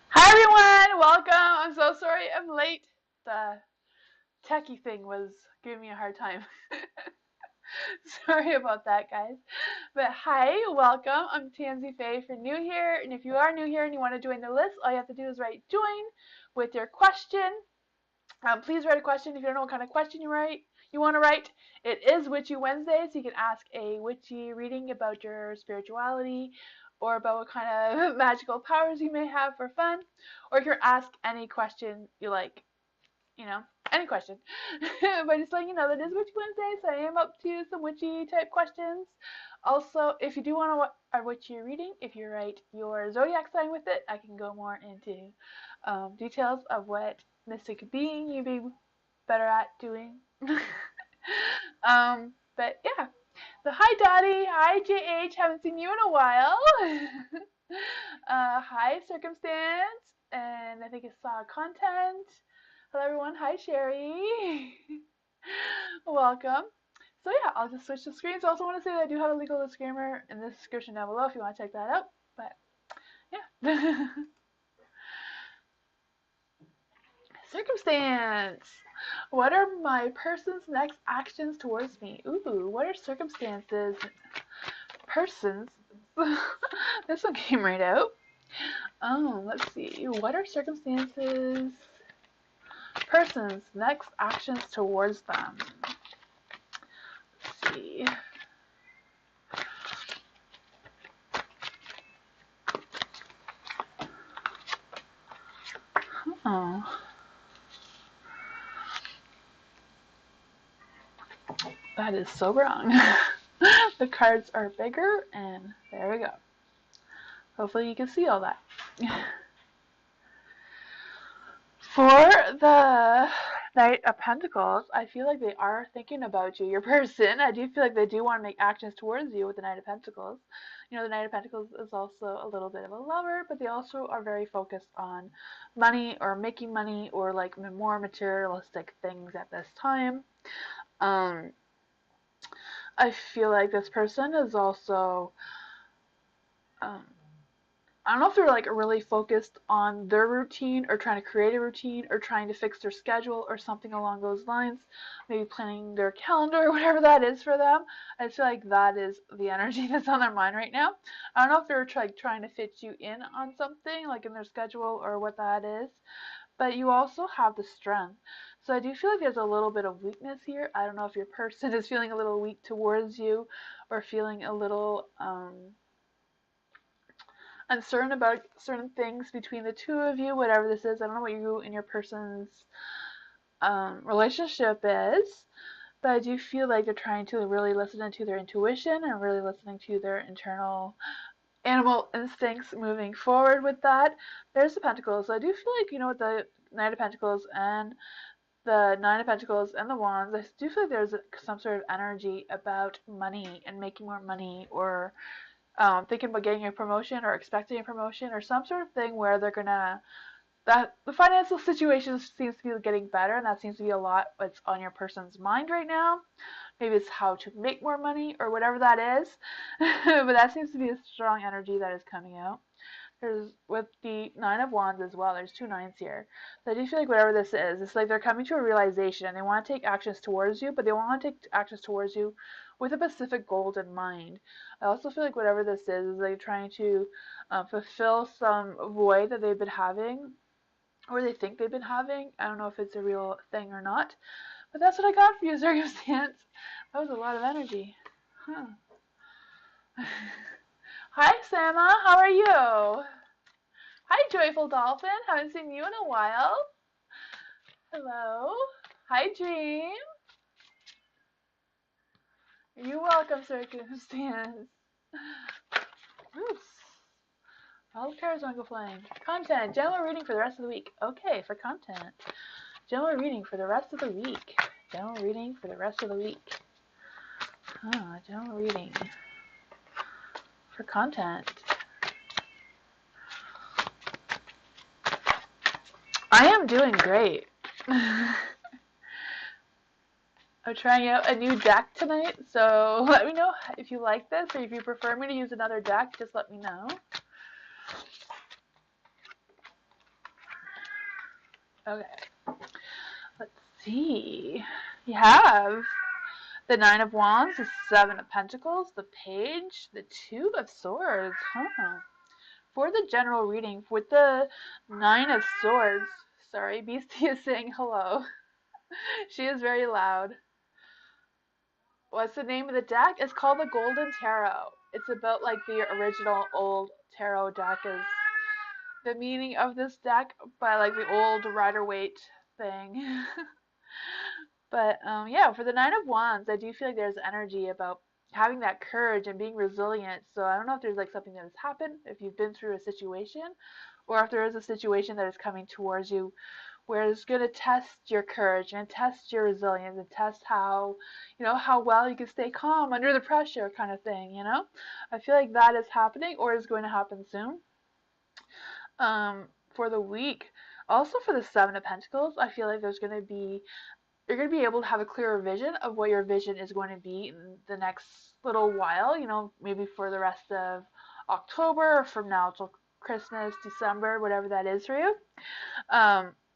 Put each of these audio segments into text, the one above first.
Hi everyone, welcome. I'm so sorry I'm late. The techie thing was giving me a hard time. Sorry about that, guys. But hi, welcome. I'm tamsyfae if you're new here. And if you are new here and you want to join the list, all you have to do is write join with your question. Please write a question if you don't know what kind of question you want to write. It is Witchy Wednesday, so you can ask a witchy reading about your spirituality or about what kind of magical powers you may have for fun. Or you can ask any question you like, any question. But just letting you know that it is Witchy Wednesday, so I am up to some witchy type questions. Also, if you do want a witchy reading, if you write your zodiac sign with it, I can go more into details of what mystic being you'd be better at doing. But yeah. So hi Dottie, hi JH, haven't seen you in a while. Hi Circumstance, and I think I saw content. Hello everyone, hi Sherry. Welcome. So yeah, I'll just switch the screens. I also want to say that I do have a legal disclaimer in the description down below if you want to check that out. But yeah. Circumstance. What are my person's next actions towards me? Ooh, what are circumstances? Persons. This one came right out. Let's see. What are circumstances? Persons' next actions towards them. Let's see. Oh. That is so wrong. The cards are bigger, and there we go. Hopefully you can see all that. For the Knight of Pentacles, I feel like they are thinking about you, your person. I do feel like they do want to make actions towards you with the Knight of Pentacles. You know, the Knight of Pentacles is also a little bit of a lover, but they also are very focused on money or making money or like more materialistic things at this time. I feel like this person is also, I don't know if they're like really focused on their routine or trying to create a routine or trying to fix their schedule or something along those lines. Maybe planning their calendar or whatever that is for them. I feel like that is the energy that's on their mind right now. I don't know if they're like trying to fit you in on something like in their schedule or what that is. But you also have the strength. So I do feel like there's a little bit of weakness here. I don't know if your person is feeling a little weak towards you or feeling a little uncertain about certain things between the two of you, whatever this is. I don't know what you and your person's relationship is, but I do feel like they're trying to really listen into their intuition and really listening to their internal animal instincts moving forward with that. There's the Pentacles. So I do feel like, with the Knight of Pentacles and the Nine of Pentacles and the Wands, I do feel like there's some sort of energy about money and making more money or thinking about getting a promotion or expecting a promotion or some sort of thing where they're gonna, that the financial situation seems to be getting better, and that seems to be a lot what's on your person's mind right now. Maybe it's how to make more money or whatever that is. But that seems to be a strong energy that is coming out. There's with the Nine of Wands as well. There's two nines here. So I do feel like whatever this is, it's like they're coming to a realization and they want to take actions towards you, but they want to take actions towards you with a specific goal in mind. I also feel like whatever this is like trying to fulfill some void that they've been having or they think they've been having. I don't know if it's a real thing or not, but that's what I got for you, circumstance. That was a lot of energy. Huh. Hi, Sama. How are you? Hi, Joyful Dolphin. Haven't seen you in a while. Hello. Hi, Dream. You're welcome, circumstance. Oops. All the cards want to go flying. Content. General reading for the rest of the week. Okay, for content. General reading for the rest of the week. General reading for the rest of the week. General reading for content. I am doing great. I'm trying out a new deck tonight, so let me know if you like this or if you prefer me to use another deck, just let me know. Okay, let's see. You have the Nine of Wands, the Seven of Pentacles, the Page, the Two of Swords. For the general reading, with the Nine of Swords, sorry, Beastie is saying hello. She is very loud. What's the name of the deck? It's called the Golden Tarot. It's about like the original old tarot deck is the meaning of this deck by like the old Rider-Waite thing. But yeah, for the Nine of Wands, I do feel like there's energy about having that courage and being resilient. So I don't know if there's like something that has happened, if you've been through a situation, or if there is a situation that is coming towards you where it's going to test your courage and test your resilience and test how, how well you can stay calm under the pressure kind of thing, I feel like that is happening or is going to happen soon. For the week, also for the Seven of Pentacles, I feel like you're going to be able to have a clearer vision of what your vision is going to be in the next little while, maybe for the rest of October or from now till Christmas, December, whatever that is for you.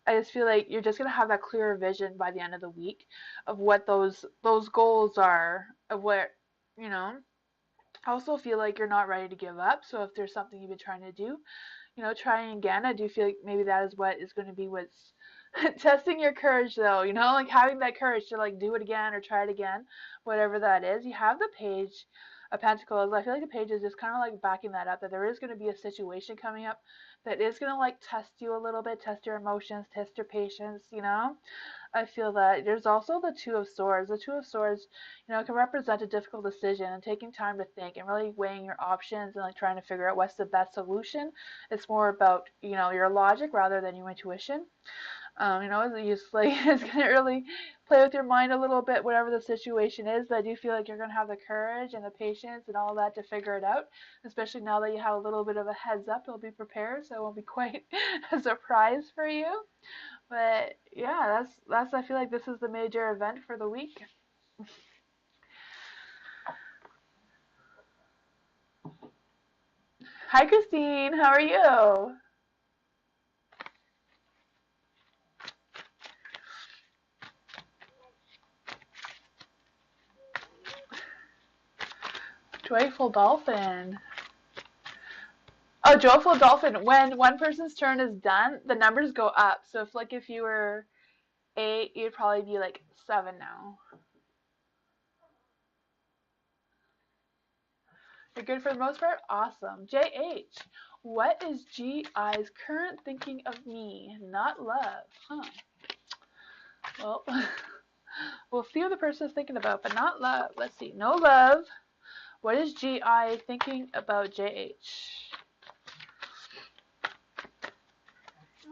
I just feel like you're just going to have that clearer vision by the end of the week of what those goals are, of what, I also feel like you're not ready to give up. So if there's something you've been trying to do, trying again, I do feel like maybe that is what is going to be what's testing your courage though, like having that courage to like do it again or try it again, whatever that is. You have the Page of Pentacles. I feel like the Page is just kind of like backing that up, that there is going to be a situation coming up that is going to like test you a little bit, test your emotions, test your patience, I feel that there's also the Two of Swords. The Two of Swords, can represent a difficult decision and taking time to think and really weighing your options and like trying to figure out what's the best solution. It's more about, your logic rather than your intuition. It's like it's gonna really play with your mind a little bit, whatever the situation is. But I do feel like you're gonna have the courage and the patience and all that to figure it out. Especially now that you have a little bit of a heads up, you'll be prepared, so it won't be quite a surprise for you. But yeah, that's. I feel like this is the major event for the week. Hi, Christine. How are you? Joyful Dolphin. Oh, Joyful Dolphin. When one person's turn is done, the numbers go up. So if you were 8, you'd probably be like 7 now. You're good for the most part? Awesome. JH. What is GI's current thinking of me? Not love. Well, we'll see what the person is thinking about, but not love. Let's see. No love. What is GI thinking about JH?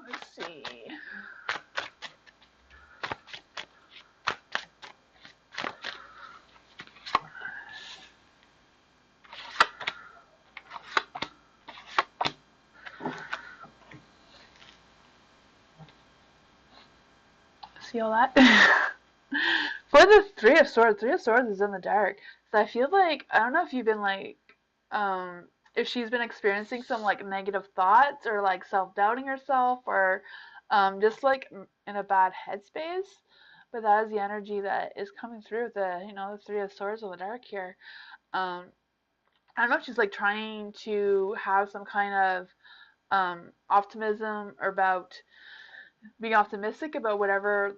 Let's see. See all that? For the Three of Swords is in the dark. So I feel like, I don't know if you've been like, if she's been experiencing some like negative thoughts or like self-doubting herself or just like in a bad headspace. But that is the energy that is coming through the, the Three of Swords of the Dark here. Um, I don't know if she's like trying to have some kind of optimism about being optimistic about whatever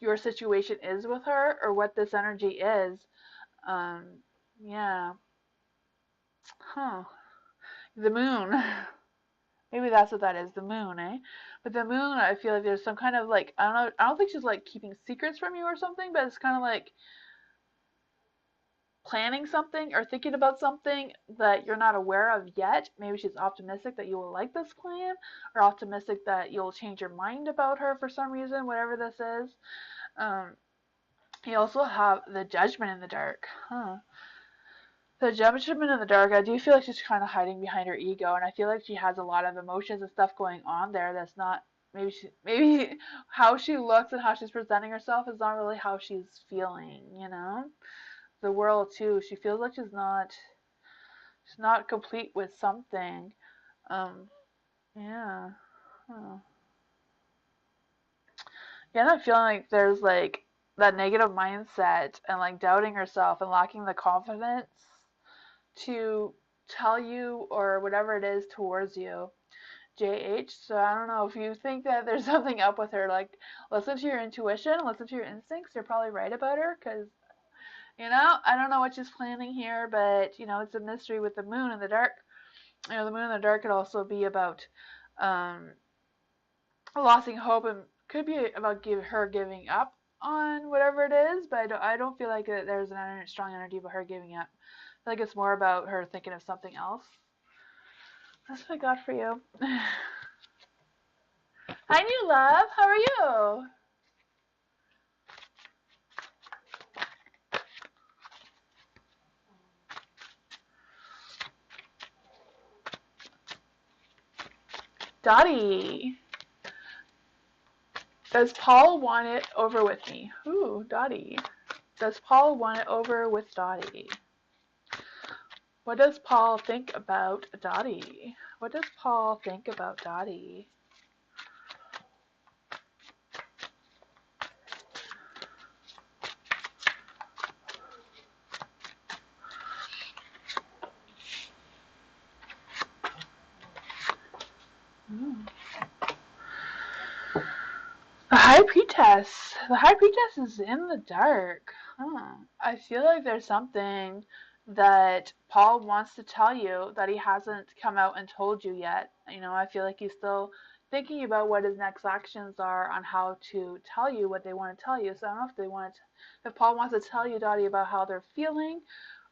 your situation is with her or what this energy is. Um, yeah. Huh. The moon. Maybe that's what that is, the moon, eh? But the moon, I feel like there's some kind of like, I don't know, I don't think she's like keeping secrets from you or something, but it's kind of like planning something or thinking about something that you're not aware of yet. Maybe she's optimistic that you will like this plan, or optimistic that you'll change your mind about her for some reason, whatever this is. Um, you also have the Judgment in the Dark. Huh. The Judgment in the Dark, I do feel like she's kind of hiding behind her ego, and I feel like she has a lot of emotions and stuff going on there that's not, maybe how she looks and how she's presenting herself is not really how she's feeling. The world too, she feels like she's not complete with something. Um, yeah. Huh. Yeah, I'm feeling like there's like that negative mindset and like doubting herself and lacking the confidence to tell you or whatever it is towards you. JH, so I don't know if you think that there's something up with her. Like, listen to your intuition, listen to your instincts. You're probably right about her because, I don't know what she's planning here, but, it's a mystery with the moon in the dark. The moon in the dark could also be about um, losing hope and could be about her giving up on whatever it is, but I don't feel like there's an strong energy about her giving up. I feel like it's more about her thinking of something else. That's what I got for you. Hi, new love. How are you? Dottie. Does Paul want it over with me? Ooh, Dottie. Does Paul want it over with Dottie? What does Paul think about Dottie? What does Paul think about Dottie? Ooh. The High Priestess. The High Priestess is in the dark. Huh. I feel like there's something that Paul wants to tell you that he hasn't come out and told you yet. I feel like he's still thinking about what his next actions are on how to tell you what they want to tell you. So I don't know if Paul wants to tell you, Dottie, about how they're feeling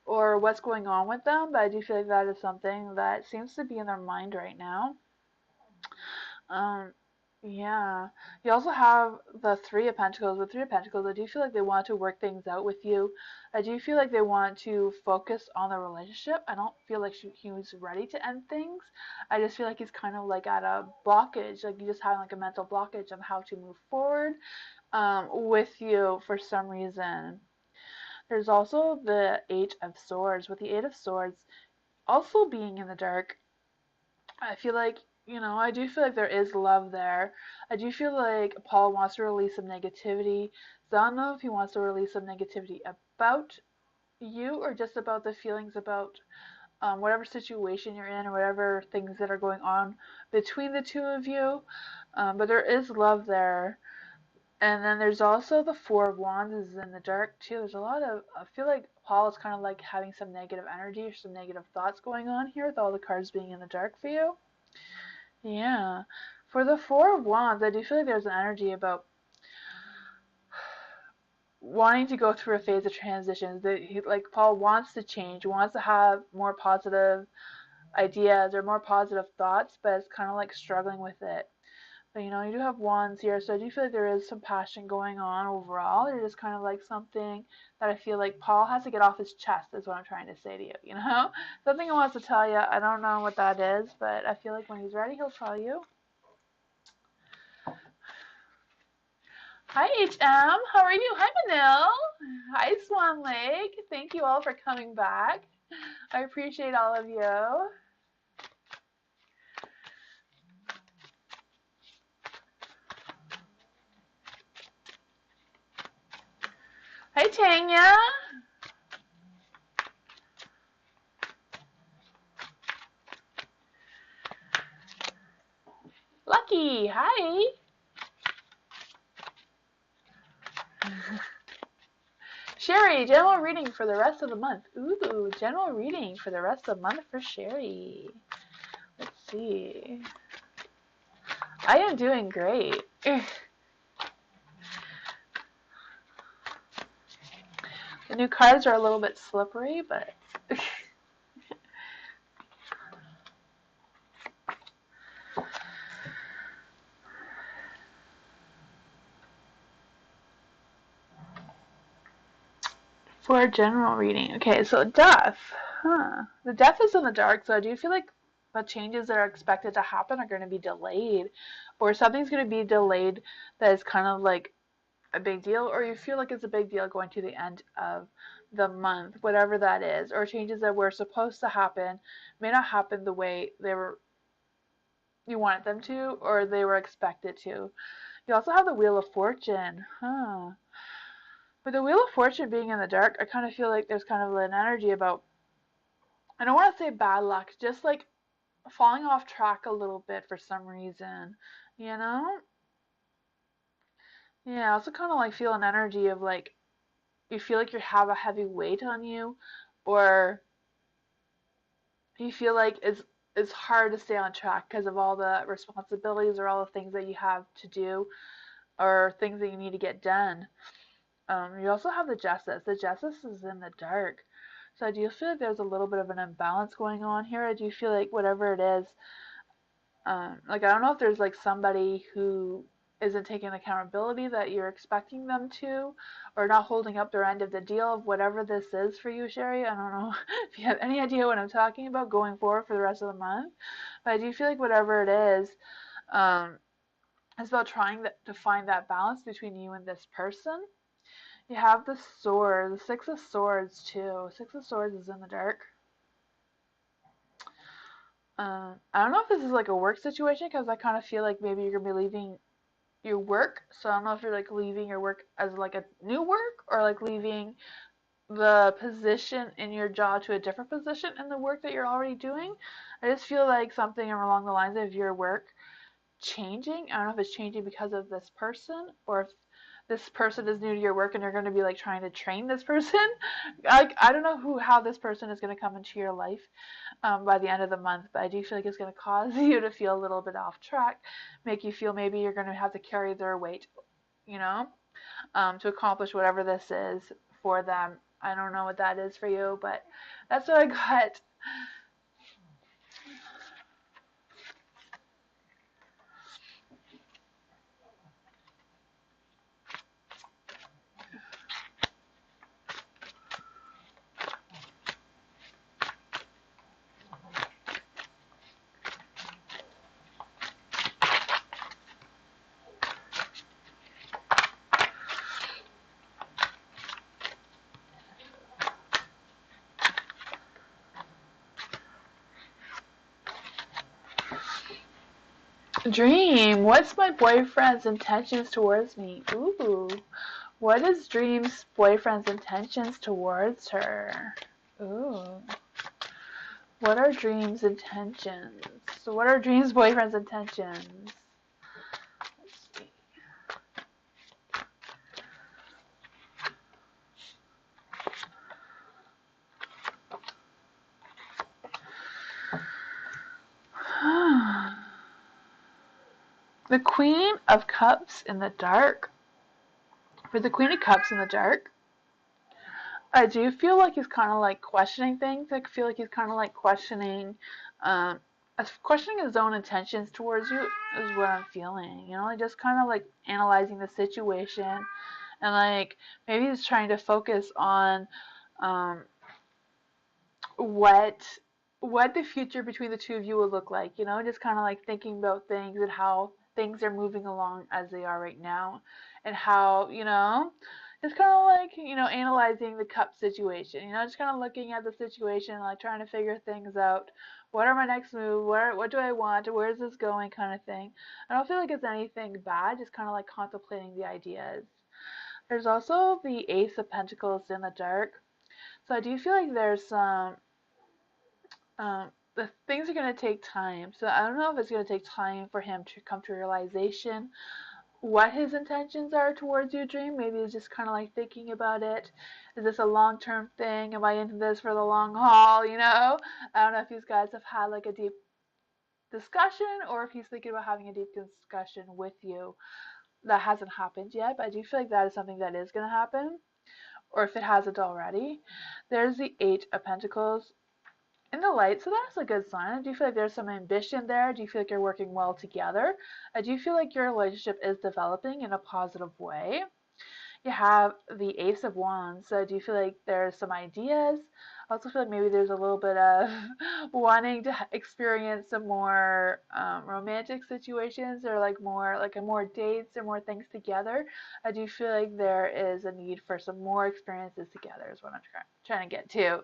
or what's going on with them, but I do feel like that is something that seems to be in their mind right now. Um, yeah. You also have the Three of Pentacles. With Three of Pentacles, I do feel like they want to work things out with you. I do feel like they want to focus on the relationship. I don't feel like he was ready to end things. I just feel like he's kind of like at a blockage. Like you just have like a mental blockage on how to move forward with you for some reason. There's also the Eight of Swords. With the Eight of Swords also being in the dark, I feel like, I do feel like there is love there. I do feel like Paul wants to release some negativity. So I don't know if he wants to release some negativity about you or just about the feelings about whatever situation you're in or whatever things that are going on between the two of you. But there is love there. And then there's also the Four of Wands is in the dark too. There's a lot of, I feel like Paul is kind of like having some negative energy or some negative thoughts going on here with all the cards being in the dark for you. Yeah. For the Four of Wands, I do feel like there's an energy about wanting to go through a phase of transitions. Like Paul wants to change, wants to have more positive ideas or more positive thoughts, but it's kind of like struggling with it. But you do have wands here, so I do feel like there is some passion going on overall. There's just kind of like something that I feel like Paul has to get off his chest, is what I'm trying to say to you, Something he wants to tell you. I don't know what that is, but I feel like when he's ready, he'll tell you. Hi, HM. How are you? Hi, Manil. Hi, Swan Lake. Thank you all for coming back. I appreciate all of you. Hi, Tanya. Lucky, hi. Sherry, general reading for the rest of the month. Ooh, general reading for the rest of the month for Sherry. Let's see. I am doing great. The new cards are a little bit slippery, but for general reading. Okay, so death. The death is in the dark, so I do feel like the changes that are expected to happen are going to be delayed, or something's going to be delayed that is kind of like a big deal, or you feel like it's a big deal going to the end of the month, whatever that is, or changes that were supposed to happen may not happen the way you wanted them to, or they were expected to. You also have the Wheel of Fortune. With the Wheel of Fortune being in the dark, I kind of feel like there's kind of an energy about, I don't want to say bad luck, just like falling off track a little bit for some reason, you know? Yeah, I also kind of like feel an energy of like, you feel like you have a heavy weight on you, or you feel like it's hard to stay on track because of all the responsibilities or all the things that you have to do or things that you need to get done. You also have the Justice. The Justice is in the dark. So I do feel like there's a little bit of an imbalance going on here. I do feel like whatever it is, like I don't know if there's like somebody who isn't taking accountability that you're expecting them to, or not holding up their end of the deal of whatever this is for you, Sherry. I don't know if you have any idea what I'm talking about going forward for the rest of the month, but I do feel like whatever it is, it's about trying to find that balance between you and this person. You have the sword, the Six of Swords too. Six of Swords is in the dark. I don't know if this is like a work situation because I kind of feel like maybe you're gonna be leaving your work. So I don't know if you're like leaving your work as like a new work, or like leaving the position in your job to a different position in the work that you're already doing. I just feel like something along the lines of your work changing. I don't know if it's changing because of this person, or if this person is new to your work and you're going to be like trying to train this person. Like I don't know how this person is going to come into your life by the end of the month, but I do feel like it's going to cause you to feel a little bit off track, make you feel maybe you're going to have to carry their weight, you know, to accomplish whatever this is for them. I don't know what that is for you, but that's what I got. Dream, what's my boyfriend's intentions towards me? Ooh. What is Dream's boyfriend's intentions towards her? Ooh. What are Dream's intentions? So what are Dream's boyfriend's intentions? Let's see. The Queen of Cups in the dark. For the Queen of Cups in the dark, I do feel like he's kind of like questioning things. I feel like he's kind of like um, questioning his own intentions towards you is what I'm feeling. You know, like just kind of like analyzing the situation, and like maybe he's trying to focus on um, what the future between the two of you will look like. You know, just kind of like thinking about things and how things are moving along as they are right now, and how, you know, just kind of like, analyzing the cup situation, just kind of looking at the situation, like trying to figure things out. What are my next moves? What do I want? Where is this going, kind of thing. I don't feel like it's anything bad, just kind of like contemplating the ideas. There's also the Ace of Pentacles in the dark. So I do feel like there's some, the things are going to take time. So I don't know if it's going to take time for him to come to realization what his intentions are towards your dream. Maybe he's just kind of like thinking about it. Is this a long-term thing? Am I into this for the long haul? I don't know if these guys have had like a deep discussion, or if he's thinking about having a deep discussion with you. That hasn't happened yet, but I do feel like that is something that is going to happen, or if it hasn't already. There's the Eight of Pentacles in the light, so that's a good sign. I do feel like there's some ambition there. I do feel like you're working well together. I do feel like your relationship is developing in a positive way. You have the Ace of Wands, so I do feel like there's some ideas. I also feel like maybe there's a little bit of wanting to experience some more romantic situations, or like more dates or more things together. I do feel like there is a need for some more experiences together, is what I'm trying to get to.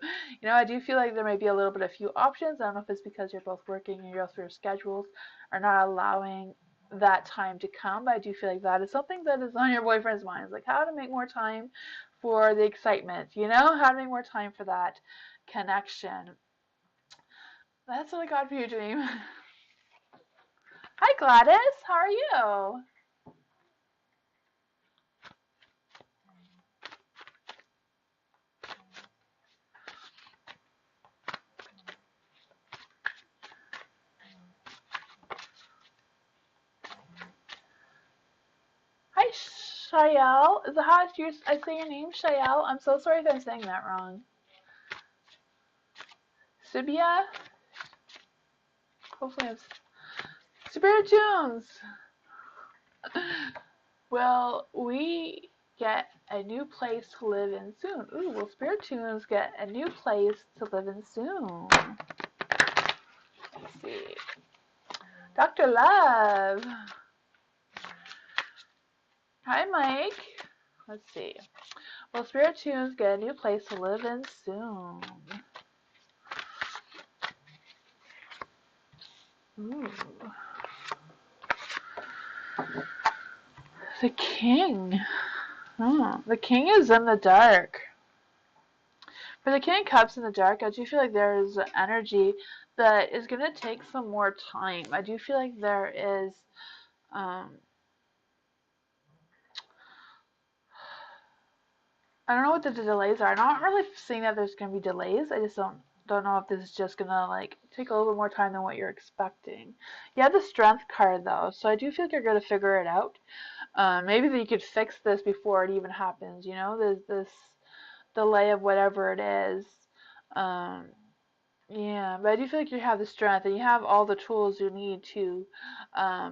I do feel like there might be a little bit of few options. I don't know if it's because you're both working and your schedules are not allowing that time to come, but I do feel like that is something that is on your boyfriend's mind. It's like how to make more time for the excitement, how to make more time for that connection. That's what I got for you, dream. Hi, Gladys. How are you? Hi, Shael. Is it how I say your name, Shael? I'm so sorry if I'm saying that wrong. Sibia? Hopefully I'm... Spirit Tunes! Will we get a new place to live in soon? Ooh, will Spirit Tunes get a new place to live in soon? Let's see. Dr. Love. Hi, Mike. Let's see. Will Spirit Tunes get a new place to live in soon? Ooh. The King. Oh, the King is in the dark. For the King of Cups in the dark, I do feel like there is energy that is going to take some more time. I do feel like there is, I don't know what the delays are. I'm not really seeing that there's going to be delays. I just don't know if this is just going to like take a little bit more time than what you're expecting. You have the Strength card though, so I do feel like you're going to figure it out. Maybe that you could fix this before it even happens. There's this delay of whatever it is. Yeah, but I do feel like you have the strength and you have all the tools you need to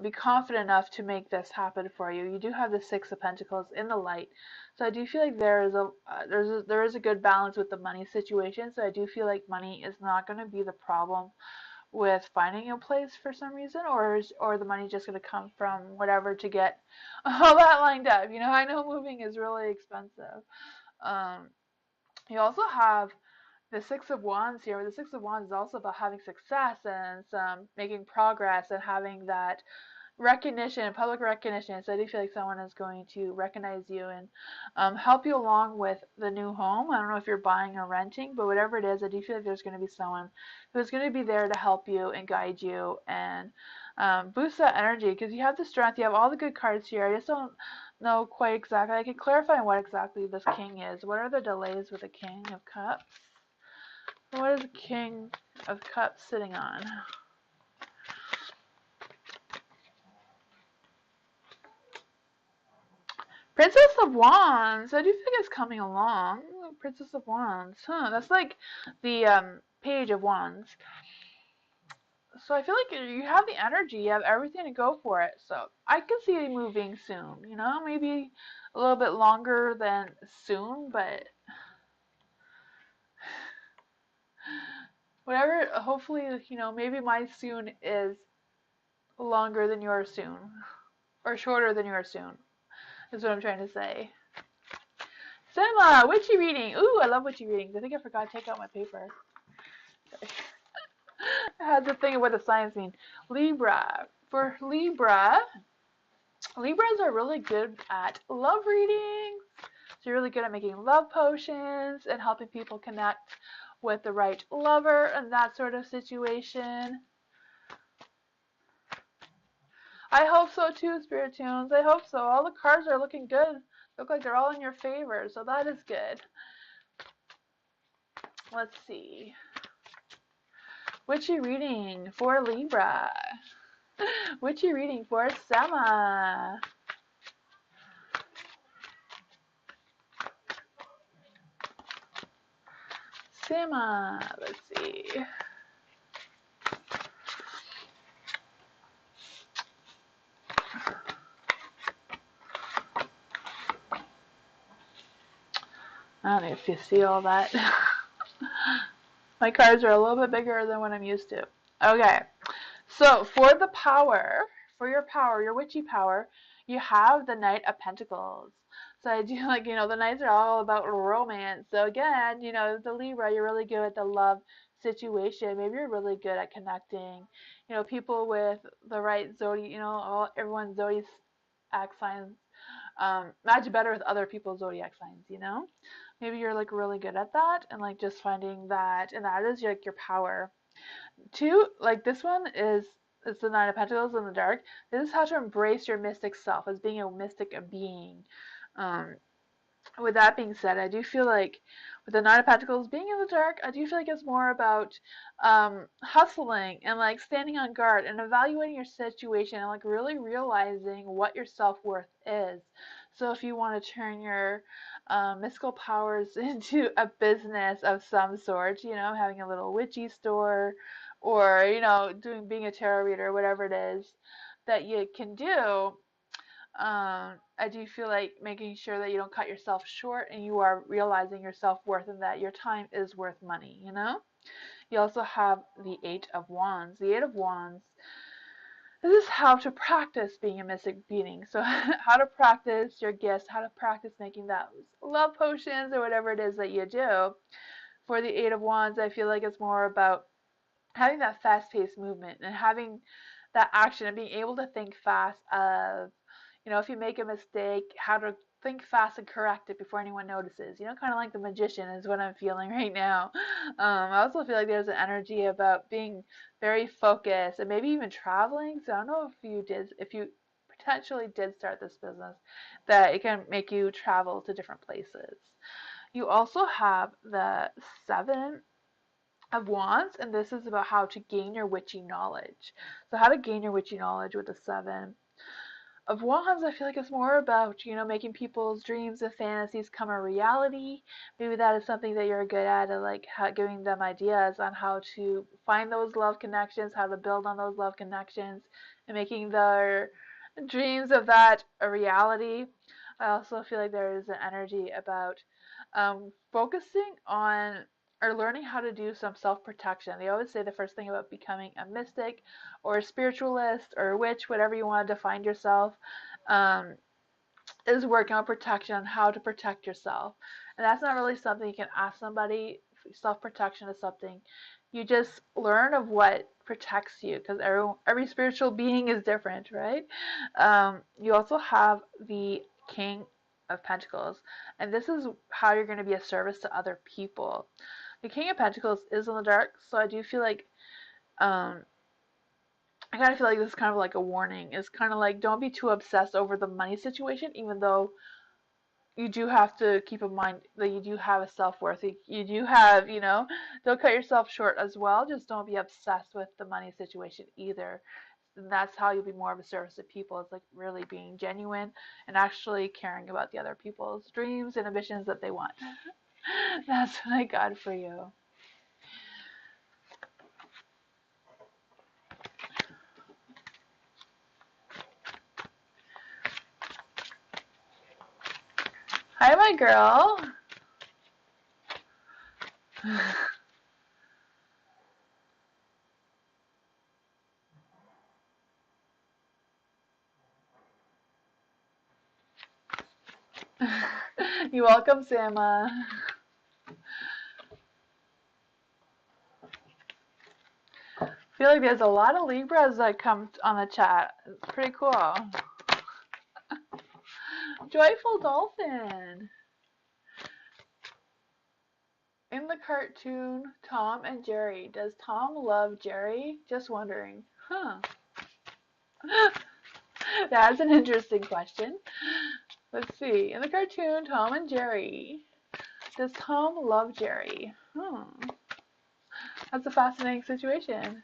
be confident enough to make this happen for you. You do have the Six of Pentacles in the light, so I do feel like there is a good balance with the money situation. So I do feel like money is not going to be the problem with finding a place for some reason, or the money just going to come from whatever to get all that lined up. I know moving is really expensive. You also have the Six of Wands here. The Six of Wands is also about having success and some making progress and having that recognition, public recognition. So I do feel like someone is going to recognize you and help you along with the new home. I don't know if you're buying or renting, but whatever it is, I do feel like there's going to be someone who's going to be there to help you and guide you and boost that energy, because you have the strength, you have all the good cards here. I just don't know quite exactly. I can clarify what exactly this King is. What are the delays with the King of Cups? What is the King of Cups sitting on? Princess of Wands. I do think it's coming along. Princess of Wands. That's like the Page of Wands. So I feel like you have the energy. You have everything to go for it. So I can see you moving soon. Maybe a little bit longer than soon, but whatever. Hopefully, maybe my soon is longer than your soon, or shorter than your soon, is what I'm trying to say. Sema, witchy reading. Ooh, I love witchy readings. I think I forgot to take out my paper. I had to think of what the signs mean. Libra. For Libra, Libras are really good at love readings. So you're really good at making love potions and helping people connect with the right lover and that sort of situation. I hope so too, Spirit Tunes. I hope so. All the cards are looking good. Look like they're all in your favor, so that is good. Let's see. Witchy reading for Libra. Witchy reading for Sema. Sema. Let's see. I don't know if you see all that. My cards are a little bit bigger than what I'm used to. Okay, so for the power, for your power, your witchy power, you have the Knight of Pentacles. So I do like, the Knights are all about romance. So again, the Libra, you're really good at the love situation. Maybe you're really good at connecting, people with the right zodiac, everyone's zodiac signs match better with other people's zodiac signs. Maybe you're like really good at that and like just finding that, and that is like your power. Two, like this one is it's the Nine of Pentacles in the dark. This is how to embrace your mystic self as being a mystic being. Um, with that being said, I do feel like with the Nine of Pentacles being in the dark, I do feel like it's more about hustling and like standing on guard and evaluating your situation and like really realizing what your self-worth is. So if you want to turn your mystical powers into a business of some sort, having a little witchy store or, being a tarot reader, whatever it is that you can do, I do feel like making sure that you don't cut yourself short and you are realizing your self-worth and that your time is worth money. You also have the Eight of Wands. The Eight of Wands, this is how to practice being a mystic being. So how to practice your gifts, how to practice making those love potions or whatever it is that you do. For the Eight of Wands, I feel like it's more about having that fast-paced movement and having that action and being able to think fast of, if you make a mistake, how to think fast and correct it before anyone notices. Kind of like the magician is what I'm feeling right now. I also feel like there's an energy about being very focused and maybe even traveling. So I don't know if you potentially did start this business, that it can make you travel to different places. You also have the Seven of Wands, and this is about how to gain your witchy knowledge. So how to gain your witchy knowledge with the Seven of Wands, I feel like it's more about, making people's dreams and fantasies come a reality. Maybe that is something that you're good at, and like giving them ideas on how to find those love connections, how to build on those love connections, and making their dreams of that a reality. I also feel like there is an energy about focusing on or learning how to do some self-protection. They always say the first thing about becoming a mystic or a spiritualist or a witch, whatever you want to define yourself, um, is working on protection, on how to protect yourself. And that's not really something you can ask somebody. Self-protection is something you just learn of what protects you, because every spiritual being is different, right? You also have the King of Pentacles, and this is how you're going to be a service to other people. The King of Pentacles is in the dark, so I do feel like I kind of feel like this is kind of like a warning. It's kind of like, don't be too obsessed over the money situation, even though you do have to keep in mind that you do have a self-worth. You do have, don't cut yourself short as well. Just don't be obsessed with the money situation either. And that's how you'll be more of a service to people. It's like really being genuine and actually caring about the other people's dreams and ambitions that they want. That's what I got for you. Hi, my girl. You're welcome, Sama. I feel like there's a lot of Libras that come on the chat. It's pretty cool. Joyful Dolphin. In the cartoon Tom and Jerry, does Tom love Jerry? Just wondering. Huh. That's an interesting question. Let's see. In the cartoon Tom and Jerry, does Tom love Jerry? That's a fascinating situation.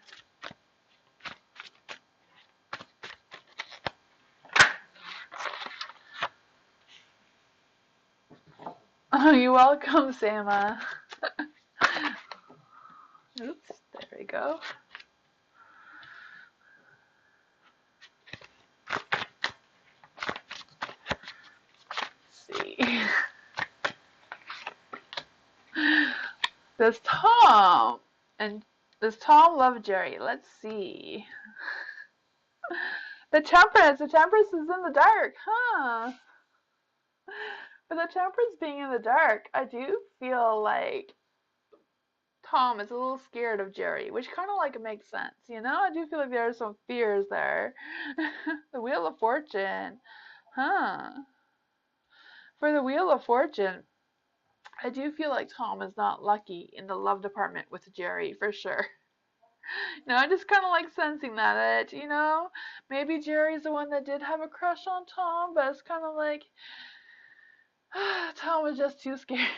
Oh, you're welcome, Sama. Oops, there we go. Let's see. Does Tom love Jerry? Let's see. The Temperance is in the dark, huh? But the Temperance being in the dark, I do feel like Tom is a little scared of Jerry, which kind of like makes sense, you know? I do feel like there are some fears there. The Wheel of Fortune, huh? For the Wheel of Fortune, I do feel like Tom is not lucky in the love department with Jerry, for sure. No, I'm just kind of like sensing that, maybe Jerry's the one that did have a crush on Tom, but it's kind of like Tom was just too scared,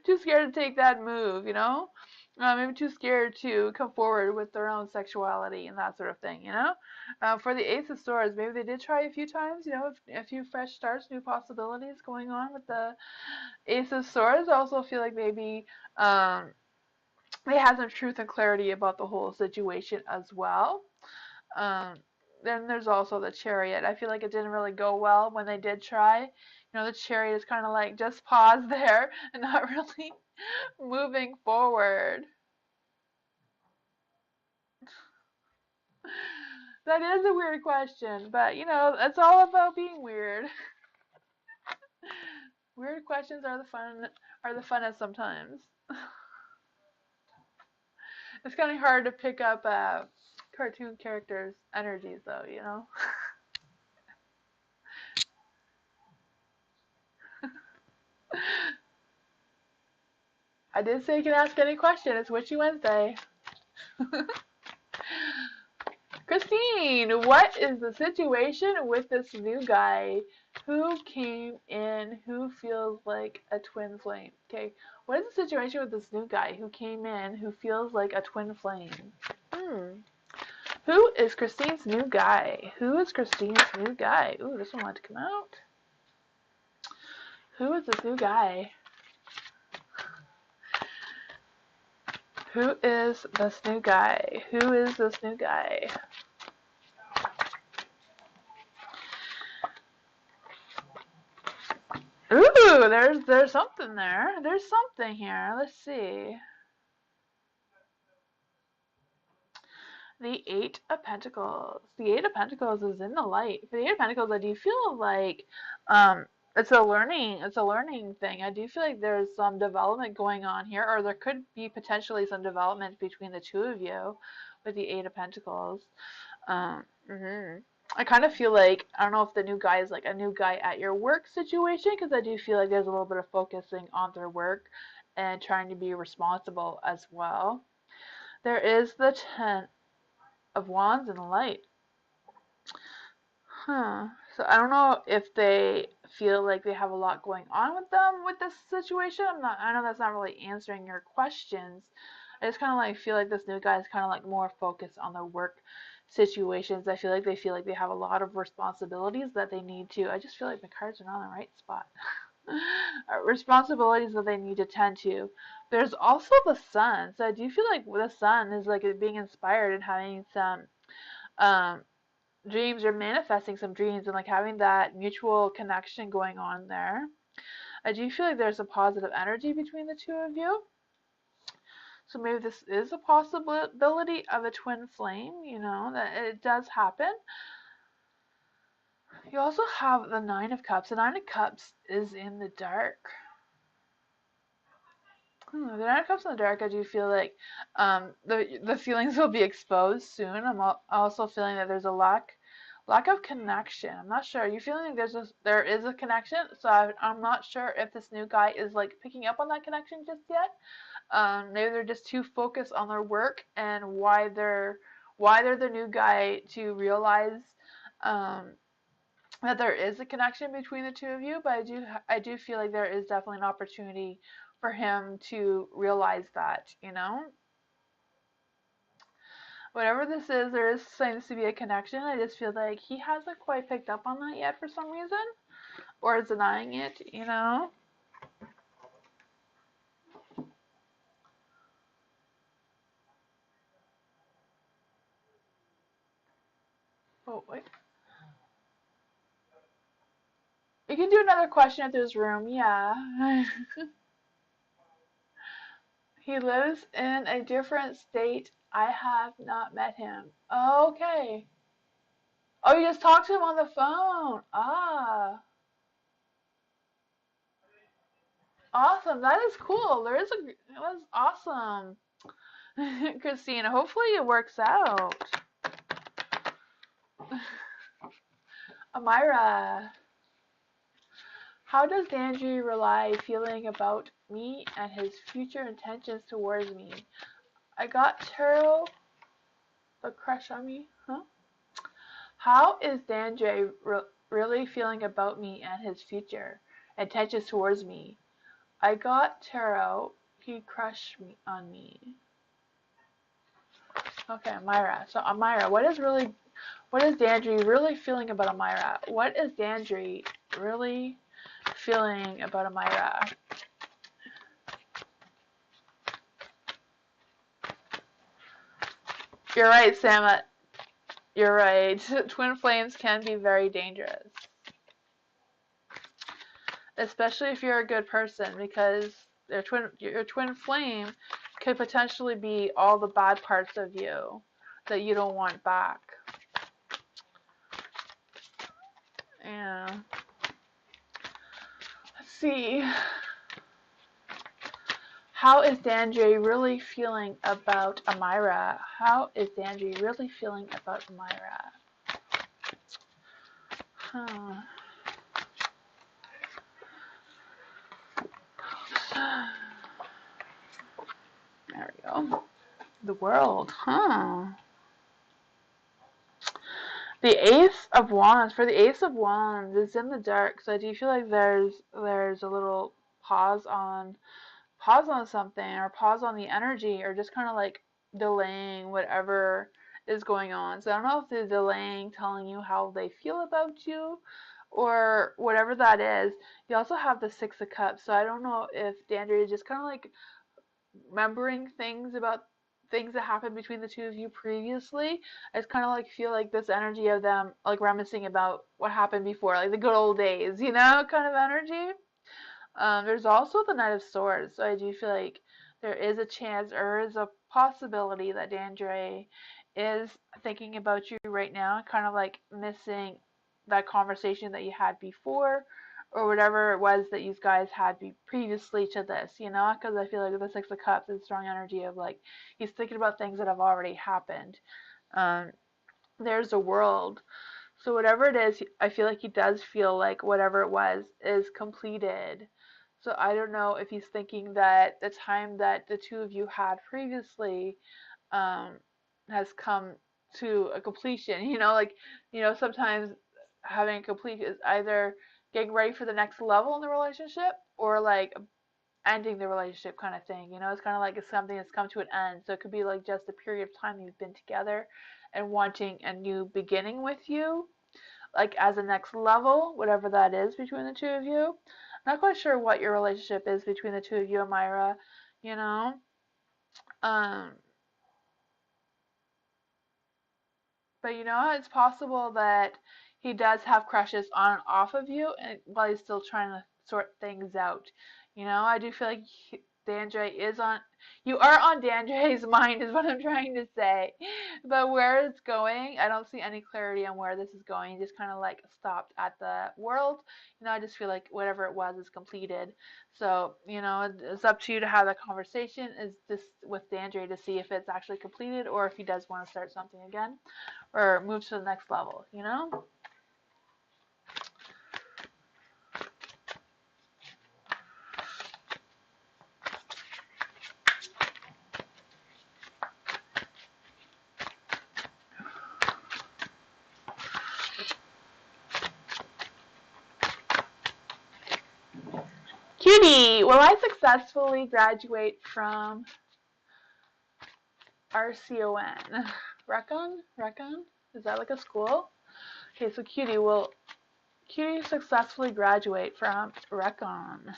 too scared to take that move, maybe too scared to come forward with their own sexuality and that sort of thing, For the Ace of Swords, maybe they did try a few times, a few fresh starts, new possibilities going on with the Ace of Swords. I also feel like maybe they had some truth and clarity about the whole situation as well. Then there's also the Chariot. I feel like it didn't really go well when they did try. The Chariot is kind of like just pause there and not really moving forward. That is a weird question, but it's all about being weird. Weird questions are the funnest sometimes. It's kind of hard to pick up cartoon characters' energies, though, I did say you can ask any question. It's Witchy Wednesday. Christine, what is the situation with this new guy who came in who feels like a twin flame? Okay, what is the situation with this new guy who came in who feels like a twin flame? Who is Christine's new guy? Who is Christine's new guy? Ooh, this one wanted to come out. Who is this new guy? Who is this new guy? Who is this new guy? Ooh, there's something there. There's something here. Let's see. The Eight of Pentacles. The Eight of Pentacles is in the light. For the Eight of Pentacles, I do feel like it's a learning thing. I do feel like there's some development going on here, or there could be potentially some development between the two of you with the Eight of Pentacles. I kind of feel like, I don't know if the new guy is like a new guy at your work situation, because I do feel like there's a little bit of focusing on their work and trying to be responsible as well. There is the Ten of Wands in the light. So I don't know if they feel like they have a lot going on with them with this situation. I know that's not really answering your questions. I just kind of like feel like this new guy is kind of like more focused on their work situations. I feel like they have a lot of responsibilities that they need to. I just feel like the cards are not in the right spot. Responsibilities that they need to tend to. There's also the Sun. So I do feel like the Sun is like being inspired and having some dreams or manifesting some dreams and like having that mutual connection going on there. I do feel like there's a positive energy between the two of you. So maybe this is a possibility of a twin flame, that it does happen. You also have the Nine of Cups. The Nine of Cups is in the dark. The Nine of Cups in the dark, I do feel like the feelings will be exposed soon. I'm also feeling that there's a lack of connection. I'm not sure. Are you feeling like there is a connection? So I'm not sure if this new guy is like picking up on that connection just yet. Maybe they're just too focused on their work and why they're the new guy to realize um, that there is a connection between the two of you. But I do feel like there is definitely an opportunity for him to realize that, whatever this is, there seems to be a connection. I just feel like he hasn't quite picked up on that yet for some reason, or is denying it. Oh, wait. You can do another question if there's room. Yeah. He lives in a different state. I have not met him. Okay. Oh, you just talked to him on the phone. Ah, awesome. That is cool. That was awesome. Christina, hopefully it works out. Amira, how does Dandry rely feeling about me and his future intentions towards me? I got tarot, the crush on me, huh? How is Dandry really feeling about me and his future intentions towards me? I got tarot, he crushed on me. Okay, Amira. So Amira, what is Dandry really feeling about Amira? What is Dandry really feeling about Amira? You're right, Sam. You're right. Twin flames can be very dangerous, especially if you're a good person, because your twin flame could potentially be all the bad parts of you that you don't want back. Yeah. Let's see. How is Dandry really feeling about Amira? How is Dandry really feeling about Amira? Huh. There we go. The world, huh? The Ace of Wands. For the Ace of Wands, it's in the dark, so I do feel like there's a little pause on something, or pause on the energy, or just kind of like delaying whatever is going on. So I don't know if they're delaying telling you how they feel about you or whatever that is. You also have the Six of Cups, so I don't know if Dandry is just kind of like remembering things about things that happened between the two of you previously. I just kind of like feel like this energy of them like reminiscing about what happened before, like the good old days, kind of energy. There's also the Knight of Swords, so I do feel like there is a chance or is a possibility that Dandre is thinking about you right now, kind of like missing that conversation that you had before, or whatever it was that you guys had previously to this, because I feel like the Six of Cups is strong energy of like he's thinking about things that have already happened. Um, there's a world. So whatever it is, I feel like he does feel like whatever it was is completed. So I don't know if he's thinking that the time that the two of you had previously um, has come to a completion. Sometimes having a complete is either getting ready for the next level in the relationship or like ending the relationship kind of thing. It's kind of like it's something that's come to an end. So it could be like just a period of time you've been together and wanting a new beginning with you, like as a next level, whatever that is between the two of you. Not quite sure what your relationship is between the two of you, Amira. You know, um, but it's possible that he does have crushes on and off of you, and while he's still trying to sort things out. I do feel like Dandre is on, you are on Dandre's mind is what I'm trying to say. But where it's going, I don't see any clarity on where this is going. Just kind of like stopped at the world. I just feel like whatever it was is completed. So, it's up to you to have that conversation is just with Dandre to see if it's actually completed or if he does want to start something again or move to the next level, Cutie, will I successfully graduate from RCON? Recon? Is that like a school? Okay, so Cutie, will Cutie successfully graduate from Recon?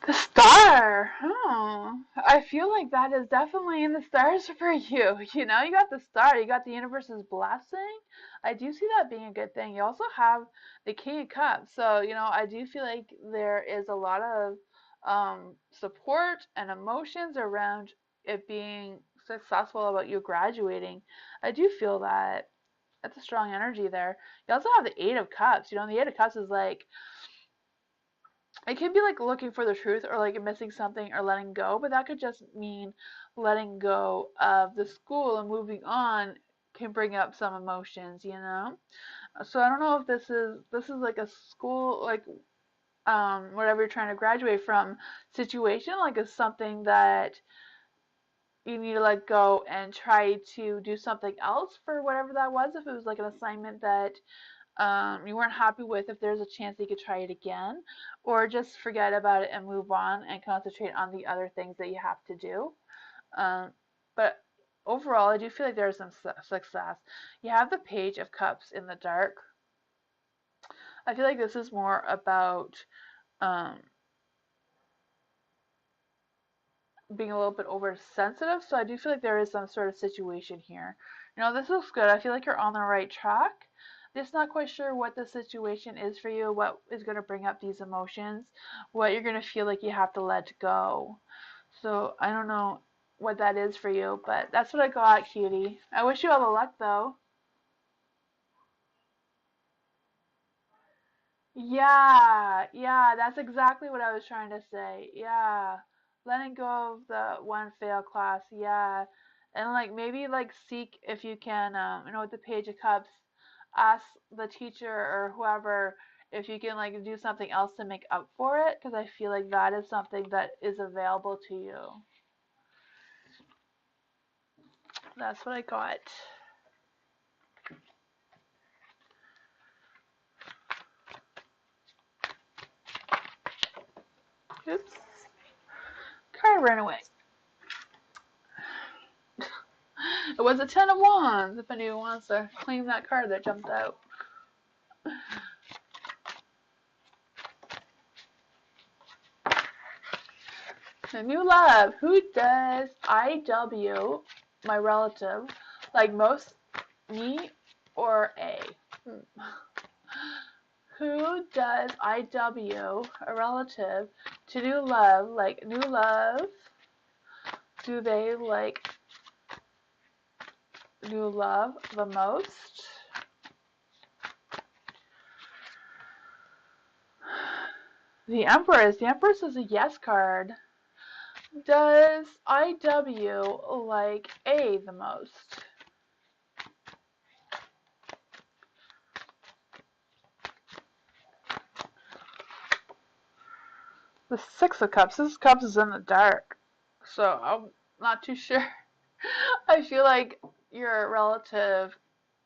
The star. Oh, I feel like that is definitely in the stars for you. You got the star, you got the universe's blessing. I do see that being a good thing. You also have the King of Cups. So, I do feel like there is a lot of support and emotions around it being successful about you graduating. I do feel that. That's a strong energy there. You also have the Eight of Cups. And the Eight of Cups is like, it can be like looking for the truth or like missing something or letting go, but that could just mean letting go of the school and moving on can bring up some emotions. So I don't know if this is like a school, like whatever you're trying to graduate from situation, like is something that you need to let go and try to do something else for whatever that was. If it was like an assignment that you weren't happy with, if there's a chance you could try it again, or just forget about it and move on and concentrate on the other things that you have to do. But overall, I do feel like there's some success. You have the Page of Cups in the dark. I feel like this is more about um, being a little bit oversensitive, so I do feel like there is some sort of situation here. This looks good. I feel like you're on the right track. Just not quite sure what the situation is for you, what is going to bring up these emotions, what you're going to feel like you have to let go. So I don't know what that is for you, but that's what I got, cutie. I wish you all the luck, though. Yeah, that's exactly what I was trying to say. Yeah, letting go of the one fail class. Yeah, and like maybe like seek if you can. With the Page of Cups, ask the teacher or whoever if you can like do something else to make up for it, because I feel like that is something that is available to you. That's what I got. Oops, card ran away. It was a Ten of Wands. If anyone wants to claim that card that jumped out. A new love. Who does IW, my relative, like most, me or A? Who does IW, a relative, to new love, like new love? Do they like new love the most? The Empress. The Empress is a yes card. Does IW like A the most? The Six of Cups. This Cups is in the dark, so I'm not too sure. I feel like your relative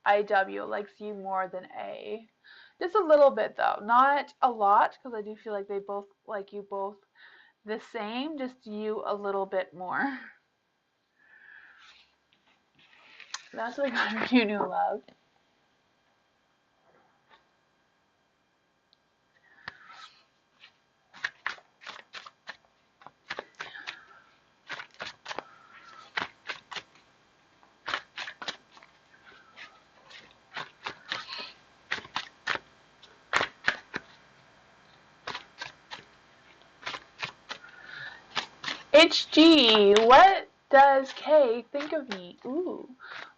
IW likes you more than A. Just a little bit though, not a lot, because I do feel like they both like you both the same, just you a little bit more. That's what I got from you, new love. HG, what does K think of me? Ooh.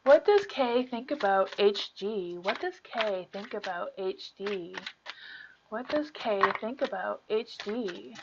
What does K think about HG? What does K think about HD? What does K think about HD?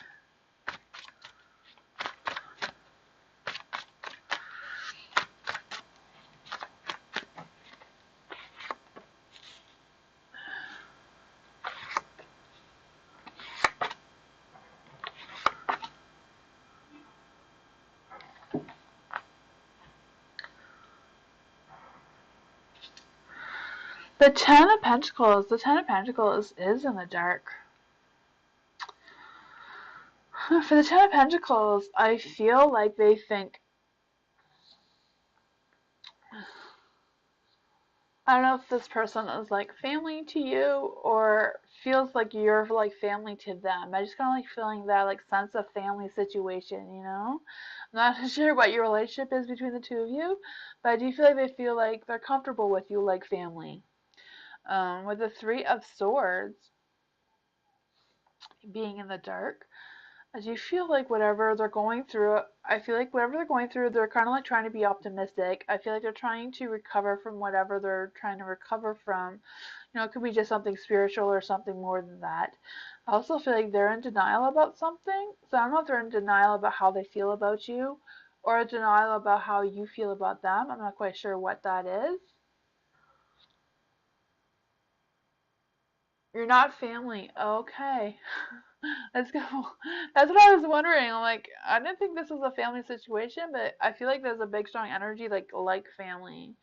The Ten of Pentacles. The Ten of Pentacles is in the dark. For the Ten of Pentacles, I feel like they think, I don't know if this person is like family to you or feels like you're like family to them. I just kind of like feeling that like sense of family situation, you know? I'm not sure what your relationship is between the two of you, but I do feel like they feel like they're comfortable with you like family. With the Three of Swords being in the dark, I do feel like whatever they're going through, I feel like whatever they're going through, they're kind of like trying to be optimistic. I feel like they're trying to recover from whatever they're trying to recover from. You know, it could be just something spiritual or something more than that. I also feel like they're in denial about something. So I don't know if they're in denial about how they feel about you or in denial about how you feel about them. I'm not quite sure what that is. You're not family. Okay. Let's go. That's what I was wondering. I'm like, I didn't think this was a family situation, but I feel like there's a big strong energy like family.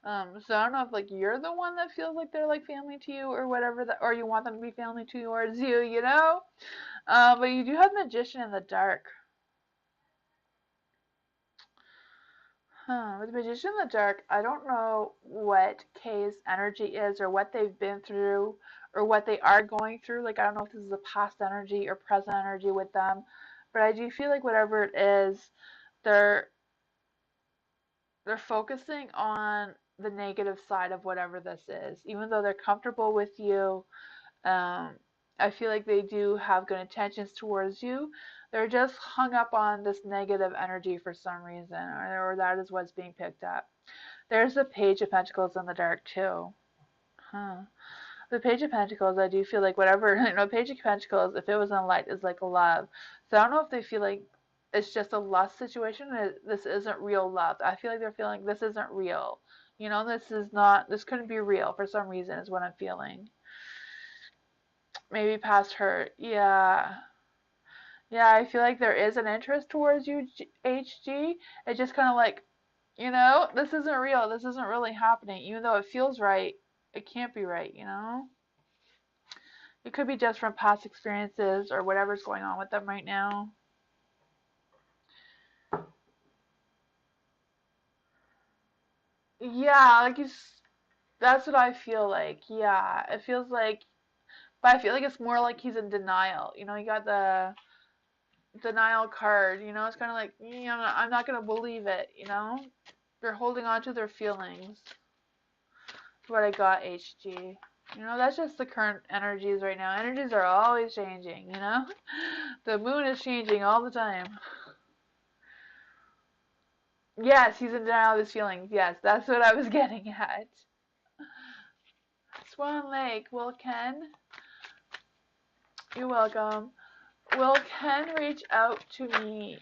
So I don't know if like you're the one that feels like they're like family to you or whatever that, or you want them to be family towards you, you know? But you do have Magician in the dark. With Magician in the dark, I don't know what Kay's energy is or what they've been through or what they are going through. Like I don't know if this is a past energy or present energy with them, but I do feel like whatever it is, they're they're focusing on the negative side of whatever this is. Even though they're comfortable with you, um, I feel like they do have good intentions towards you. They're just hung up on this negative energy for some reason, or that is what's being picked up. There's the Page of Pentacles in the dark too. Huh. The Page of Pentacles, I do feel like whatever, Page of Pentacles, if it was in light, is like a love. So I don't know if they feel like it's just a lust situation. This isn't real love. I feel like they're feeling this isn't real. This couldn't be real for some reason, is what I'm feeling. Maybe past hurt. Yeah. Yeah, I feel like there is an interest towards you, HG. It's just kind of like, this isn't real. This isn't really happening. Even though it feels right, it can't be right, you know? It could be just from past experiences or whatever's going on with them right now. Yeah, that's what I feel like. Yeah, it feels like, but I feel like it's more like he's in denial. You got the denial card. It's kind of like, I'm not gonna believe it. They're holding on to their feelings. That's what I got, HG. That's just the current energies right now. Energies are always changing. The moon is changing all the time. Yes, he's in denial of his feelings. Yes, that's what I was getting at. Swan Lake, will Ken? You're welcome. Will Ken reach out to me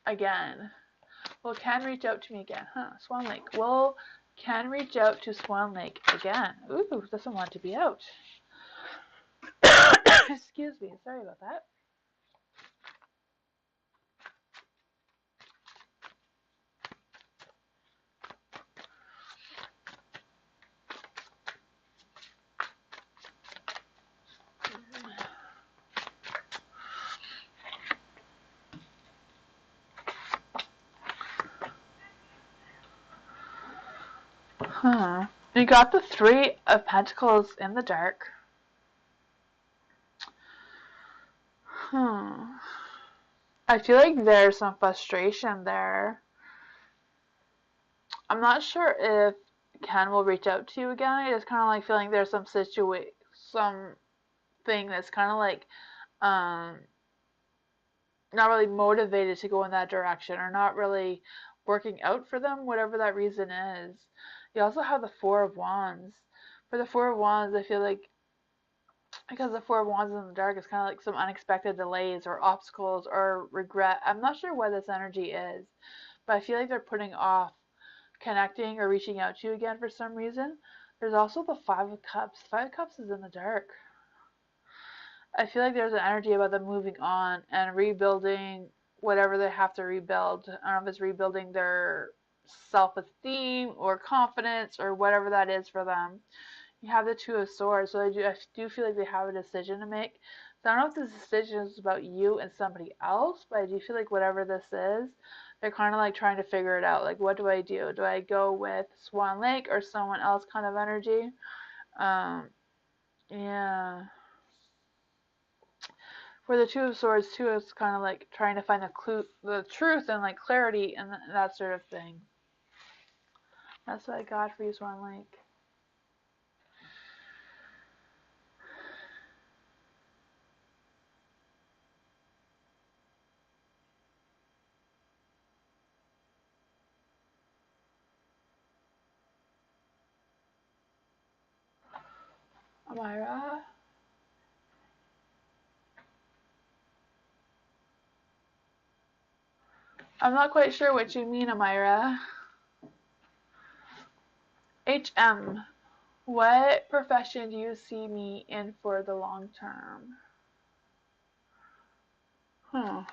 again? Will Ken reach out to me again? Swan Lake. Will Ken reach out to Swan Lake again? Ooh, doesn't want to be out. Excuse me. Sorry about that. You got the Three of Pentacles in the dark. I feel like there's some frustration there. I'm not sure if Ken will reach out to you again. I just kind of like feeling there's some something that's kind of like not really motivated to go in that direction, or not really working out for them, whatever that reason is. You also have the Four of Wands. For the Four of Wands, I feel like because the Four of Wands in the dark is kind of like some unexpected delays or obstacles or regret. I'm not sure what this energy is, but I feel like they're putting off connecting or reaching out to you again for some reason. There's also the Five of Cups. Five of Cups is in the dark. I feel like there's an energy about them moving on and rebuilding whatever they have to rebuild. I don't know if it's rebuilding their self-esteem or confidence or whatever that is for them. You have the Two of Swords, so I do feel like they have a decision to make. So I don't know if this decision is about you and somebody else, but I do feel like whatever this is, they're kind of like trying to figure it out. Like, what do I do? Do I go with Swan Lake or someone else kind of energy? Yeah. For the Two of Swords, too, it's kind of like trying to find the truth and like clarity and that sort of thing. That's what I got for you, Swan Lake. Amira. I'm not quite sure what you mean, Amira. HM. What profession do you see me in for the long term?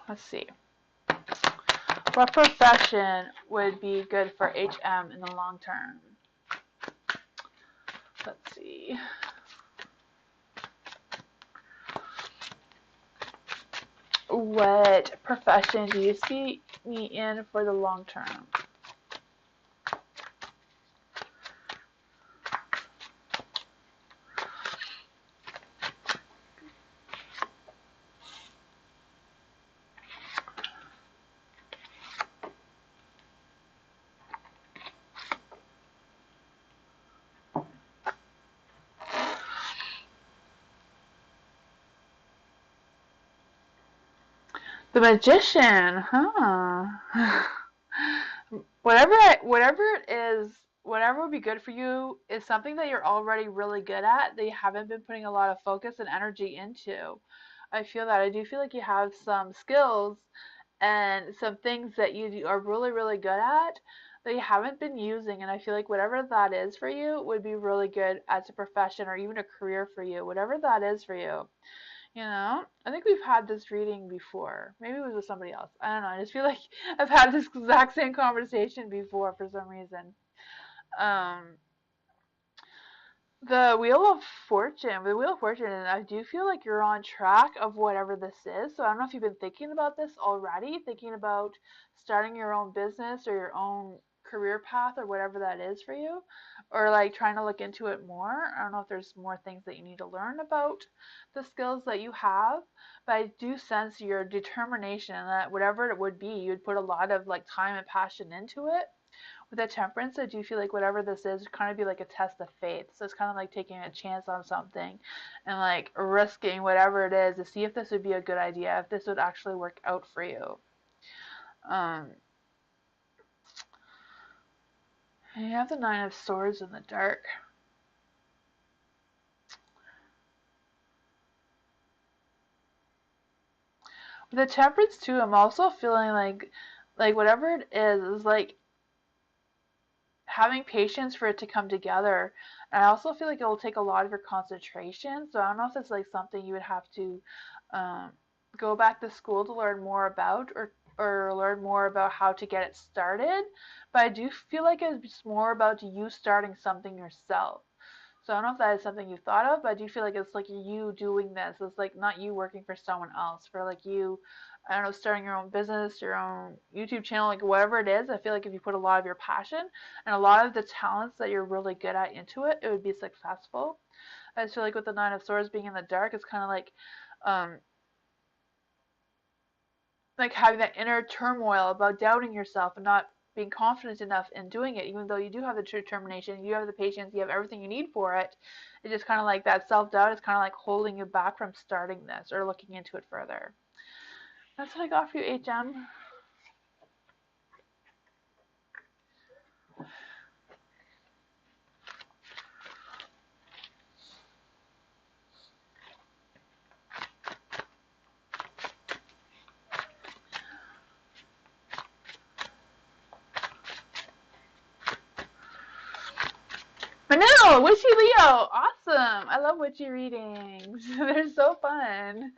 Let's see. What profession would be good for HM in the long term? Let's see. What profession do you see me in for the long term? The Magician, whatever it is, whatever would be good for you is something that you're already really good at that you haven't been putting a lot of focus and energy into. I feel that. I do feel like you have some skills and some things that you are really, really good at that you haven't been using. And I feel like whatever that is for you would be really good as a profession or even a career for you, whatever that is for you. I think we've had this reading before. Maybe it was with somebody else. I don't know. I just feel like I've had this exact same conversation before for some reason. Um, the Wheel of Fortune. The Wheel of Fortune, and I do feel like you're on track of whatever this is. So I don't know if you've been thinking about this already, thinking about starting your own business or your own career path or whatever that is for you, or like trying to look into it more. I don't know if there's more things that you need to learn about the skills that you have, but I do sense your determination that whatever it would be, you'd put a lot of like time and passion into it. With the Temperance, I do feel like whatever this is kind of be like a test of faith. So it's kind of like taking a chance on something and like risking whatever it is to see if this would be a good idea, if this would actually work out for you. Um, and you have the Nine of Swords in the dark. With the Temperance too, I'm also feeling like whatever it is like having patience for it to come together. And I also feel like it will take a lot of your concentration. So I don't know if it's like something you would have to um, go back to school to learn more about, or learn more about how to get it started. But I do feel like it's more about you starting something yourself. So I don't know if that is something you thought of, but I do feel like it's like you doing this. It's like not you working for someone else, for like you I don't know, starting your own business, your own YouTube channel, like whatever it is, I feel like if you put a lot of your passion and a lot of the talents that you're really good at into it, it would be successful. I just feel like with the Nine of Swords being in the dark, it's kind of like having that inner turmoil about doubting yourself and not being confident enough in doing it, even though you do have the determination, you have the patience, you have everything you need for it. It's just kind of like that self-doubt is kind of like holding you back from starting this or looking into it further. That's what I got for you, HM. Manil, Witchy Leo, awesome. I love witchy readings. They're so fun.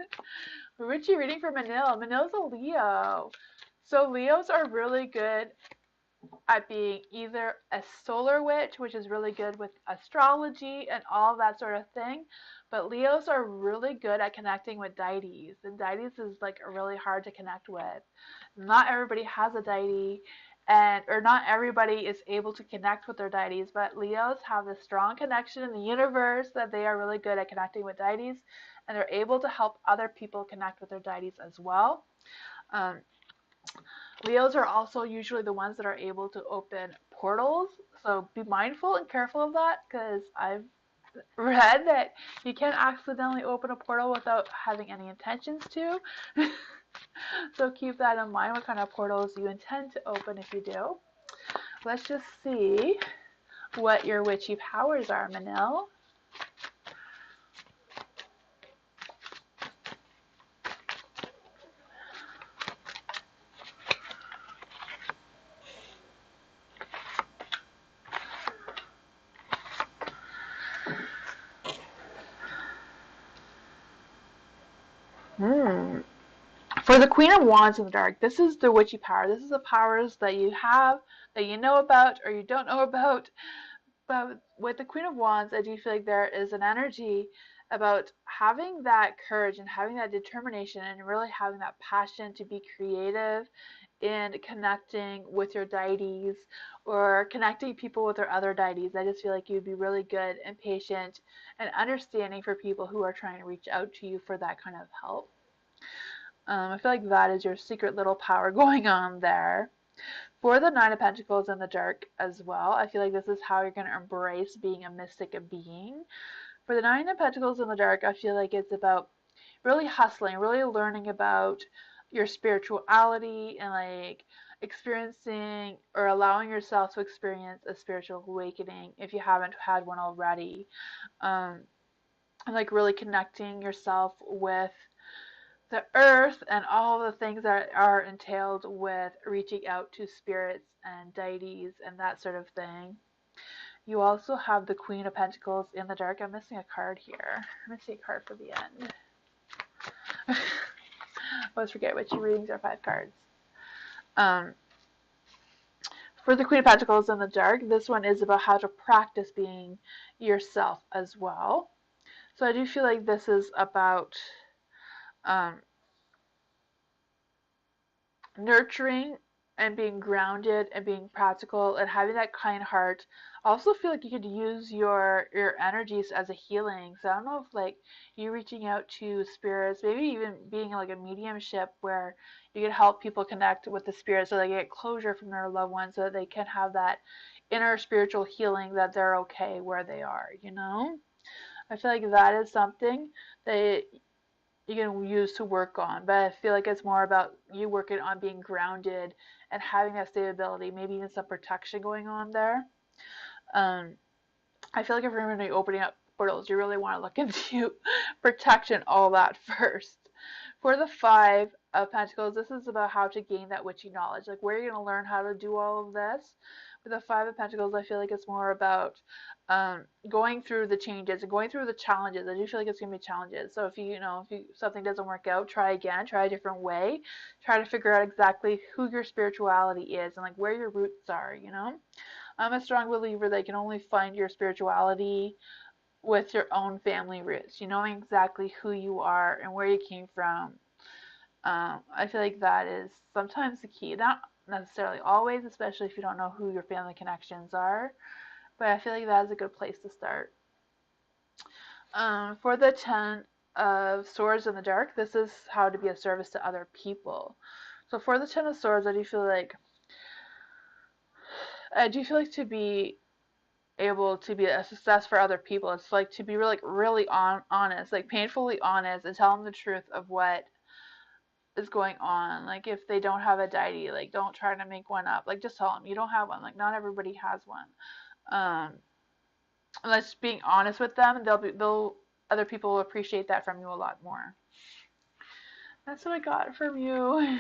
Witchy reading for Manil. Manil's a Leo. So Leos are really good at being either a solar witch, which is really good with astrology and all that sort of thing, but Leos are really good at connecting with deities, and deities is like really hard to connect with. Not everybody has a deity, or not everybody is able to connect with their deities, but Leos have this strong connection in the universe that they are really good at connecting with deities, and they're able to help other people connect with their deities as well. Leos are also usually the ones that are able to open portals, so be mindful and careful of that, because I've read that you can accidentally open a portal without having any intentions to. So keep that in mind, what kind of portals you intend to open if you do. Let's just see what your witchy powers are, Manil. For the Queen of Wands in the dark, this is the witchy power. This is the powers that you have, that you know about or you don't know about. But with the Queen of Wands, I do feel like there is an energy about having that courage and having that determination and really having that passion to be creative in connecting with your deities or connecting people with their other deities. I just feel like you'd be really good and patient and understanding for people who are trying to reach out to you for that kind of help. I feel like that is your secret little power going on there. For the Nine of Pentacles in the dark as well, I feel like this is how you're going to embrace being a mystic being. For the Nine of Pentacles in the dark, I feel like it's about really hustling, really learning about your spirituality and like experiencing or allowing yourself to experience a spiritual awakening if you haven't had one already. And like really connecting yourself with the earth and all the things that are entailed with reaching out to spirits and deities and that sort of thing. You also have the Queen of Pentacles in the dark. I'm missing a card here. Let me see a card for the end. Always forget which readings are 5 cards. For the Queen of Pentacles in the dark, this one is about how to practice being yourself as well. So I do feel like this is about nurturing and being grounded and being practical and having that kind heart. I also feel like you could use your energies as a healing. So I don't know if like you reaching out to spirits, maybe even being like a mediumship where you could help people connect with the spirits so they get closure from their loved ones so that they can have that inner spiritual healing that they're okay where they are, you know? I feel like that is something that you can use to work on, but I feel like it's more about you working on being grounded and having that stability, maybe even some protection going on there. I feel like if you're going to be opening up portals, you really want to look into protection, all that first. For the 5 of Pentacles, this is about how to gain that witchy knowledge, like where you're going to learn how to do all of this. With the 5 of Pentacles, I feel like it's more about going through the changes and going through the challenges. I do feel like it's going to be challenges. So if something doesn't work out, try again, try a different way, try to figure out exactly who your spirituality is and like where your roots are, you know? I'm a strong believer that you can only find your spirituality with your own family roots. You knowing exactly who you are and where you came from. I feel like that is sometimes the key. Not necessarily always, especially if you don't know who your family connections are. But I feel like that is a good place to start. For the 10 of Swords in the Dark, this is how to be of service to other people. So for the 10 of Swords, I do feel like to be able to be a success for other people. It's like to be really honest, like painfully honest, and tell them the truth of what is going on. Like if they don't have a deity, like don't try to make one up. Like just tell them you don't have one. Like not everybody has one. Um, and just being honest with them, they'll other people will appreciate that from you a lot more. That's what I got from you.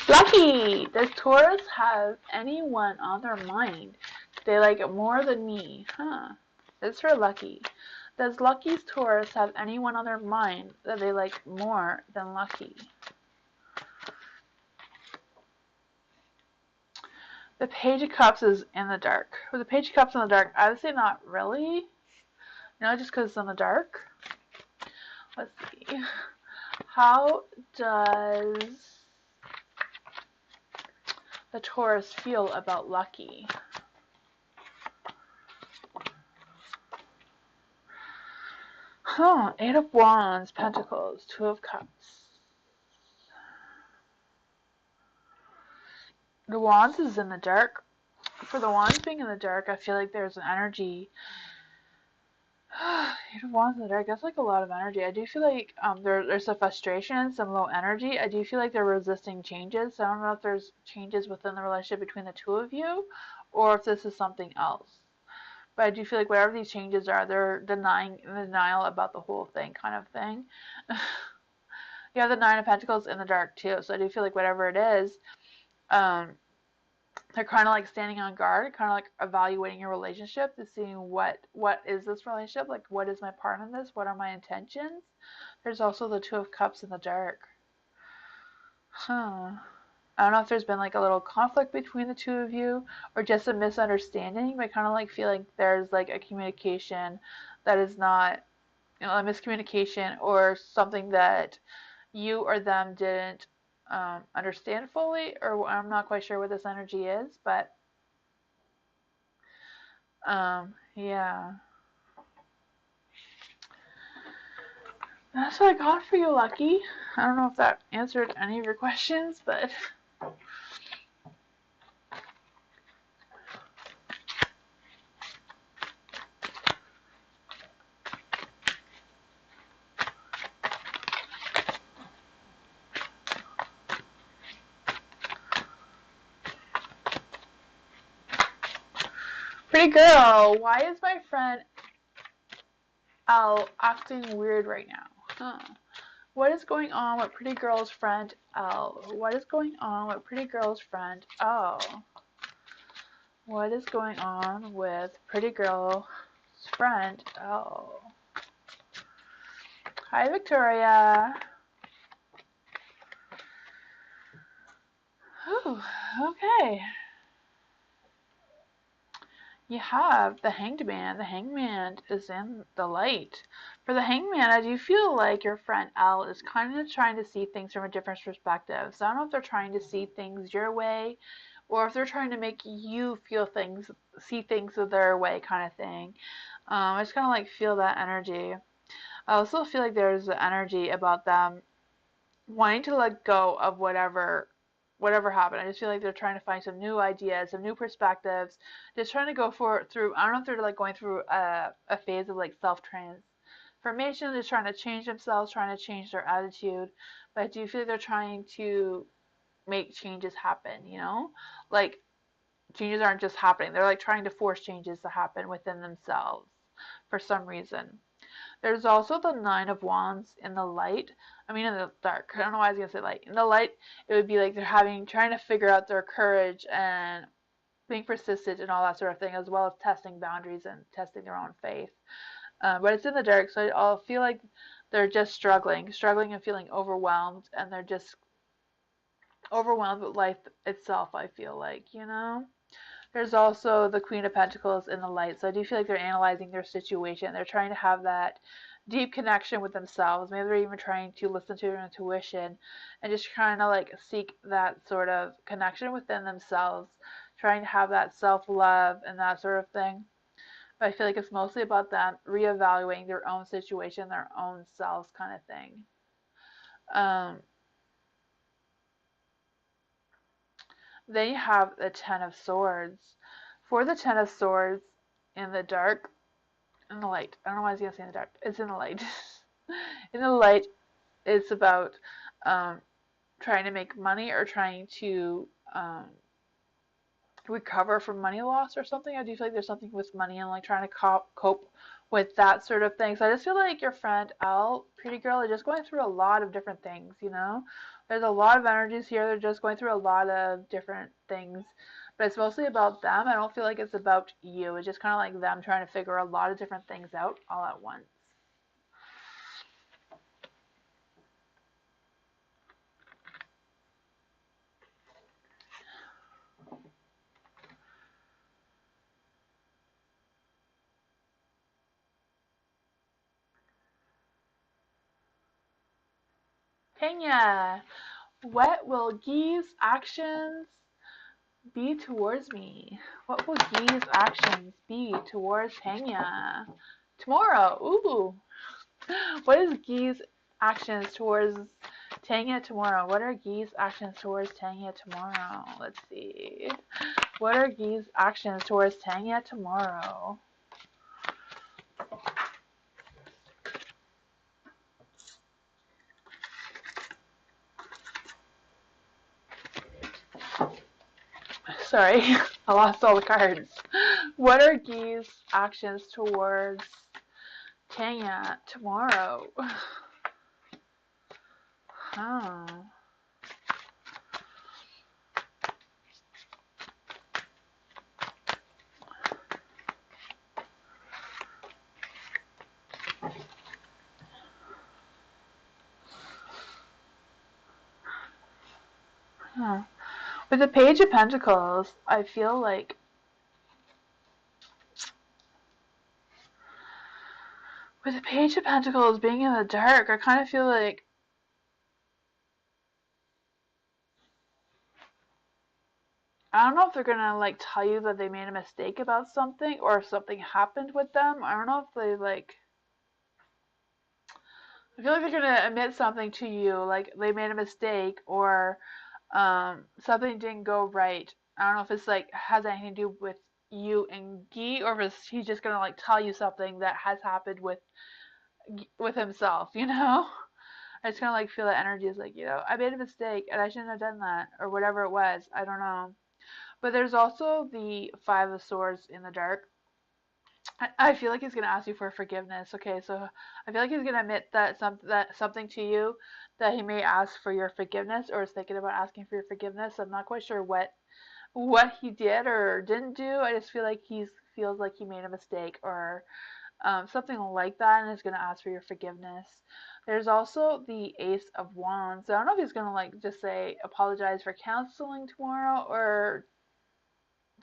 Lucky! Does Taurus have anyone on their mind they like more than me? Huh. It's for Lucky. Does Lucky's Taurus have anyone on their mind that they like more than Lucky? The Page of Cups is in the dark. With the Page of Cups in the dark, I would say not really. Just because it's in the dark. Let's see. How does the Taurus feel about Lucky? Eight of Wands, Pentacles, Two of Cups. The Wands is in the dark. For the Wands being in the dark, I feel like there's an energy. Eight of Wands in the dark, that's like a lot of energy. I do feel like there's a frustration, some low energy. I do feel like they're resisting changes. So I don't know if there's changes within the relationship between the two of you, or if this is something else. But I do feel like whatever these changes are, they're denial about the whole thing, kind of thing. You have the Nine of Pentacles in the dark too, so I do feel like whatever it is, they're kind of like standing on guard, kind of like evaluating your relationship to see what is this relationship, like what is my part in this, what are my intentions. There's also the Two of Cups in the dark. I don't know if there's been like a little conflict between the two of you or just a misunderstanding, but I kind of like feel like there's like a communication that is not, a miscommunication or something that you or them didn't understand fully, or I'm not quite sure what this energy is, but yeah. That's what I got for you, Lucky. I don't know if that answered any of your questions, but pretty girl, why is my friend Al acting weird right now? What is going on with pretty girl's friend L? What is going on with pretty girl's friend L? What is going on with pretty girl's friend L? Hi, Victoria. Whew, okay. You have the Hanged Man. The Hanged Man is in the light. For the Hanged Man, I do feel like your friend L is kind of trying to see things from a different perspective. So I don't know if they're trying to see things your way, or if they're trying to make you see things their way, kind of thing. I just kind of like feel that energy. I also feel like there's an energy about them wanting to let go of whatever happened. I just feel like they're trying to find some new ideas, some new perspectives, just trying to go through. I don't know if they're like going through a phase of like self transformation, just trying to change themselves, trying to change their attitude. But I do feel like they're trying to make changes happen. Like changes aren't just happening; they're like trying to force changes to happen within themselves for some reason. There's also the Nine of Wands in the light. I mean, in the dark. I don't know why I was gonna say light. In the light, it would be like they're trying to figure out their courage and being persistent and all that sort of thing, as well as testing boundaries and testing their own faith. But it's in the dark, so I'll feel like they're just struggling and feeling overwhelmed, and they're just overwhelmed with life itself, I feel like, you know? There's also the Queen of Pentacles in the light, so I do feel like they're analyzing their situation. They're trying to have that deep connection with themselves. Maybe they're even trying to listen to their intuition and just trying to like seek that sort of connection within themselves, trying to have that self-love and that sort of thing. But I feel like it's mostly about them reevaluating their own situation, their own selves kind of thing. Um, Then you have the Ten of Swords. For the Ten of Swords in the dark, in the light. I don't know why I was going to say in the dark. It's in the light. In the light, it's about trying to make money or trying to recover from money loss or something. I do feel like there's something with money and like trying to cope with that sort of thing. So I just feel like your friend Elle, pretty girl, is just going through a lot of different things, you know? There's a lot of energies here. They're just going through a lot of different things. But it's mostly about them. I don't feel like it's about you. It's just kind of like them trying to figure a lot of different things out all at once. Tanya, what will Guy's actions be towards me? What will Guy's actions be towards Tanya tomorrow? Ooh. What is Guy's actions towards Tanya tomorrow? What are Guy's actions towards Tanya tomorrow? Let's see. What are Guy's actions towards Tanya tomorrow? Sorry, I lost all the cards. What are Guy's actions towards Tanya tomorrow? Oh. Huh. With the Page of Pentacles, I feel like with the Page of Pentacles being in the dark, I kind of feel like I don't know if they're gonna like tell you that they made a mistake about something or if something happened with them. I don't know if they like. I feel like they're gonna admit something to you, like they made a mistake or something didn't go right. I don't know if it's like has anything to do with you and Guy or if he's just gonna like tell you something that has happened with himself, you know? I just kind of like feel that energy is like, you know, I made a mistake and I shouldn't have done that or whatever it was. I don't know. But there's also the Five of Swords in the dark. I feel like he's gonna ask you for forgiveness. Okay, so I feel like he's gonna admit that something to you that he may ask for your forgiveness or is thinking about asking for your forgiveness. I'm not quite sure what he did or didn't do. I just feel like he feels like he made a mistake or something like that, and is gonna ask for your forgiveness. There's also the Ace of Wands. So I don't know if he's gonna like just say apologize for canceling tomorrow or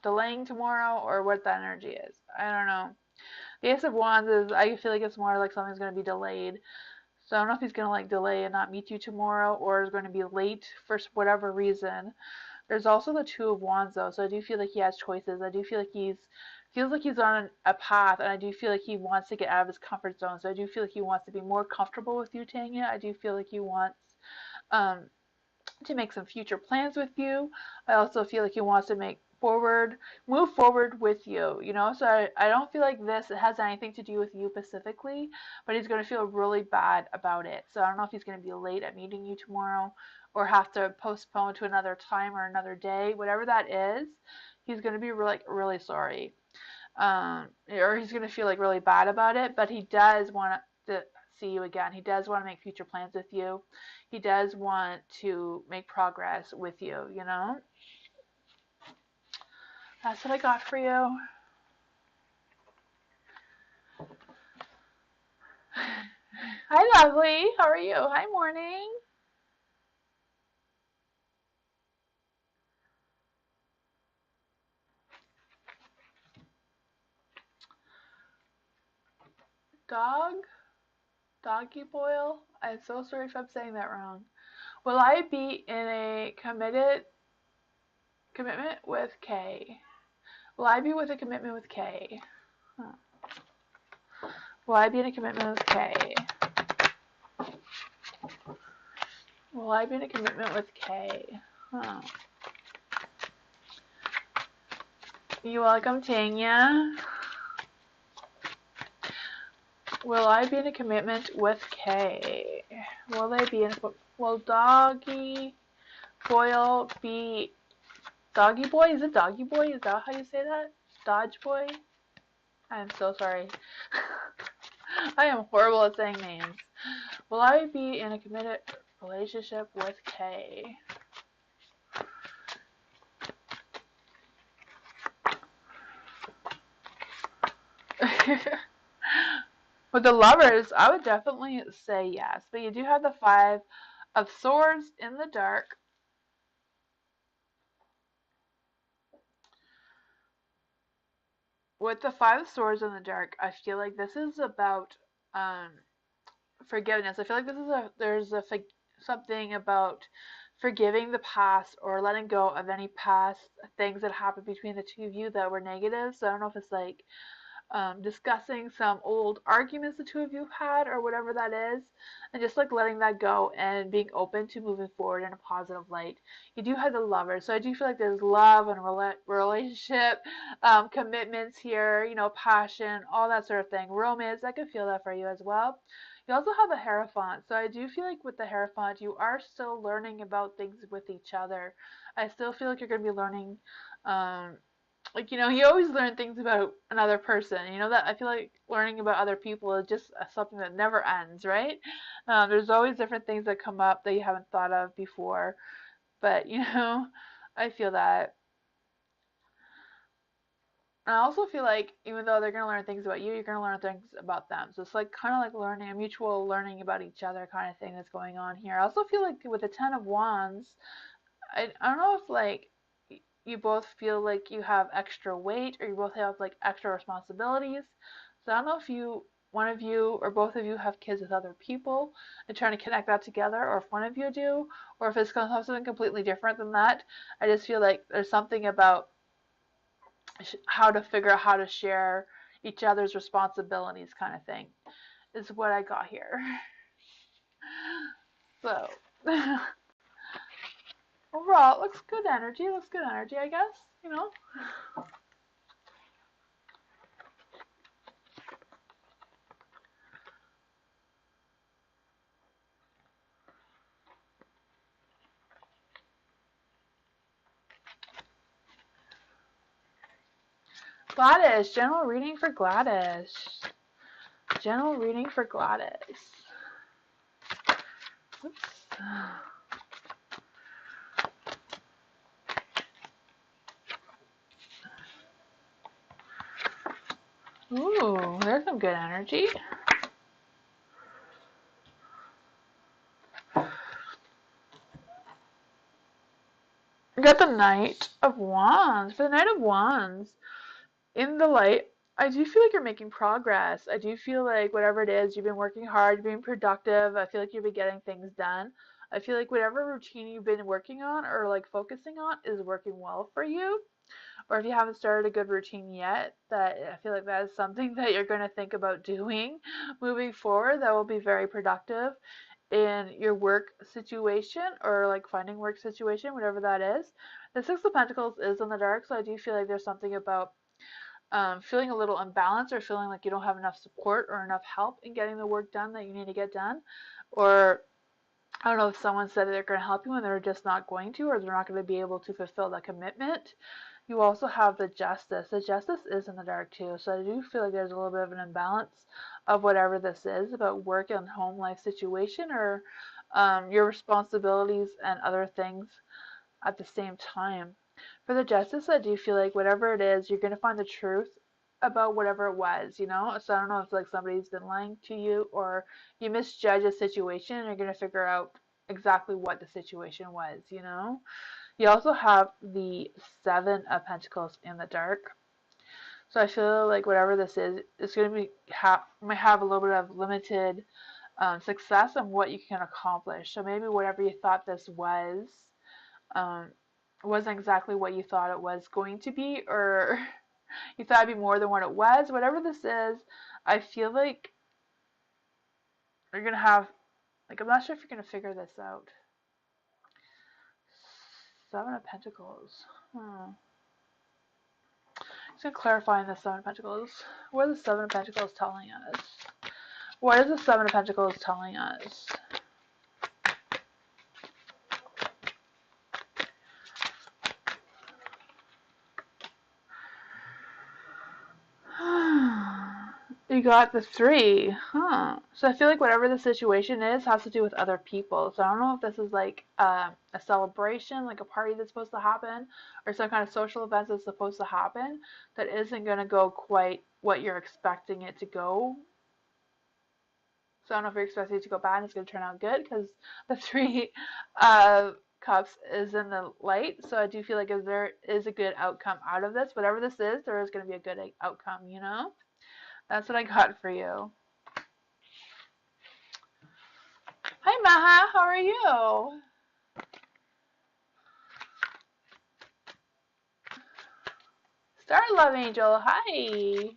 delaying tomorrow or what that energy is. I don't know. The Ace of Wands is, I feel like it's more like something's going to be delayed. So I don't know if he's going to like delay and not meet you tomorrow or is going to be late for whatever reason. There's also the Two of Wands though, so I do feel like he has choices. I do feel like feels like he's on a path, and I do feel like he wants to get out of his comfort zone. So I do feel like he wants to be more comfortable with you, Tanya. I do feel like he wants um, to make some future plans with you. I also feel like he wants to move forward with you, you know? So I don't feel like this has anything to do with you specifically, but he's going to feel really bad about it. So I don't know if he's going to be late at meeting you tomorrow or have to postpone to another time or another day, whatever that is. He's going to be really sorry. Or he's going to feel like really bad about it, but he does want to see you again. He does want to make future plans with you. He does want to make progress with you, you know? That's what I got for you. Hi, lovely. How are you? Hi, morning. Doggy boil. I'm so sorry if I'm saying that wrong. Will I be in a commitment with K? Will I be with a commitment with K? Huh. Will I be in a commitment with K? Will I be in a commitment with K? Huh. You're welcome, Tanya. Will I be in a commitment with K? Will they be in a... Will Doggy Boil be... Doggy Boy? Is it Doggy Boy? Is that how you say that? Dodge Boy? I'm so sorry. I am horrible at saying names. Will I be in a committed relationship with K? With the Lovers, I would definitely say yes. But you do have the Five of Swords in the dark. With the Five of Swords in the dark, I feel like this is about forgiveness. I feel like there's something about forgiving the past or letting go of any past things that happened between the two of you that were negative. So I don't know if it's like discussing some old arguments the two of you had or whatever that is, and just like letting that go and being open to moving forward in a positive light. You do have the Lover, so I do feel like there's love and relationship, commitments here, passion, all that sort of thing. Romance, I can feel that for you as well. You also have the Hierophant, so I do feel like with the Hierophant, you are still learning about things with each other. I still feel like you're going to be learning you always learn things about another person. That I feel like learning about other people is just something that never ends, right? There's always different things that come up that you haven't thought of before. But, I feel that. And I also feel like even though they're going to learn things about you, you're going to learn things about them. So it's like kind of like learning, a mutual learning about each other kind of thing that's going on here. I also feel like with the Ten of Wands, I don't know if like you both feel like you have extra weight or you both have like extra responsibilities. So I don't know if one of you or both of you have kids with other people and trying to connect that together, or if one of you do, or if it's something completely different than that. I just feel like there's something about how to figure out how to share each other's responsibilities kind of thing is what I got here. So overall, it looks good energy. Looks good energy, I guess. Gladys, general reading for Gladys. General reading for Gladys. Oops. Ooh, there's some good energy. We got the Knight of Wands. For the Knight of Wands, in the light, I do feel like you're making progress. I do feel like whatever it is, you've been working hard, you're being productive. I feel like you've been getting things done. I feel like whatever routine you've been working on or like focusing on is working well for you. Or if you haven't started a good routine yet, that I feel like that is something that you're going to think about doing moving forward that will be very productive in your work situation or like finding work situation, whatever that is. The Six of Pentacles is in the dark, so I do feel like there's something about feeling a little unbalanced or feeling like you don't have enough support or enough help in getting the work done that you need to get done. Or I don't know if someone said that they're going to help you and they're just not going to, or they're not going to be able to fulfill that commitment. You also have the Justice. The Justice is in the dark too, so I do feel like there's a little bit of an imbalance of whatever this is about work and home life situation, or your responsibilities and other things at the same time. For the Justice, I do feel like whatever it is, you're going to find the truth about whatever it was, you know? So I don't know if like somebody's been lying to you or you misjudge a situation and you're going to figure out exactly what the situation was, you know? You also have the Seven of Pentacles in the dark. So I feel like whatever this is, it's going to be might have a little bit of limited success on what you can accomplish. So maybe whatever you thought this was um, wasn't exactly what you thought it was going to be, or you thought it'd be more than what it was. Whatever this is, I feel like you're going to have, like, I'm not sure if you're going to figure this out. Seven of Pentacles. Just going to clarify in the Seven of Pentacles. What is the Seven of Pentacles telling us? What is the Seven of Pentacles telling us? You got the Three, huh? So I feel like whatever the situation is has to do with other people. So I don't know if this is like a celebration, like a party that's supposed to happen, or some kind of social event that's supposed to happen that isn't going to go quite what you're expecting it to go. So I don't know if you're expecting it to go bad and it's going to turn out good, because the Three of Cups is in the light. So I do feel like if there is a good outcome out of this, whatever this is, there is going to be a good outcome, you know? That's what I got for you. Hi, Maha. How are you? Star Love Angel. Hi.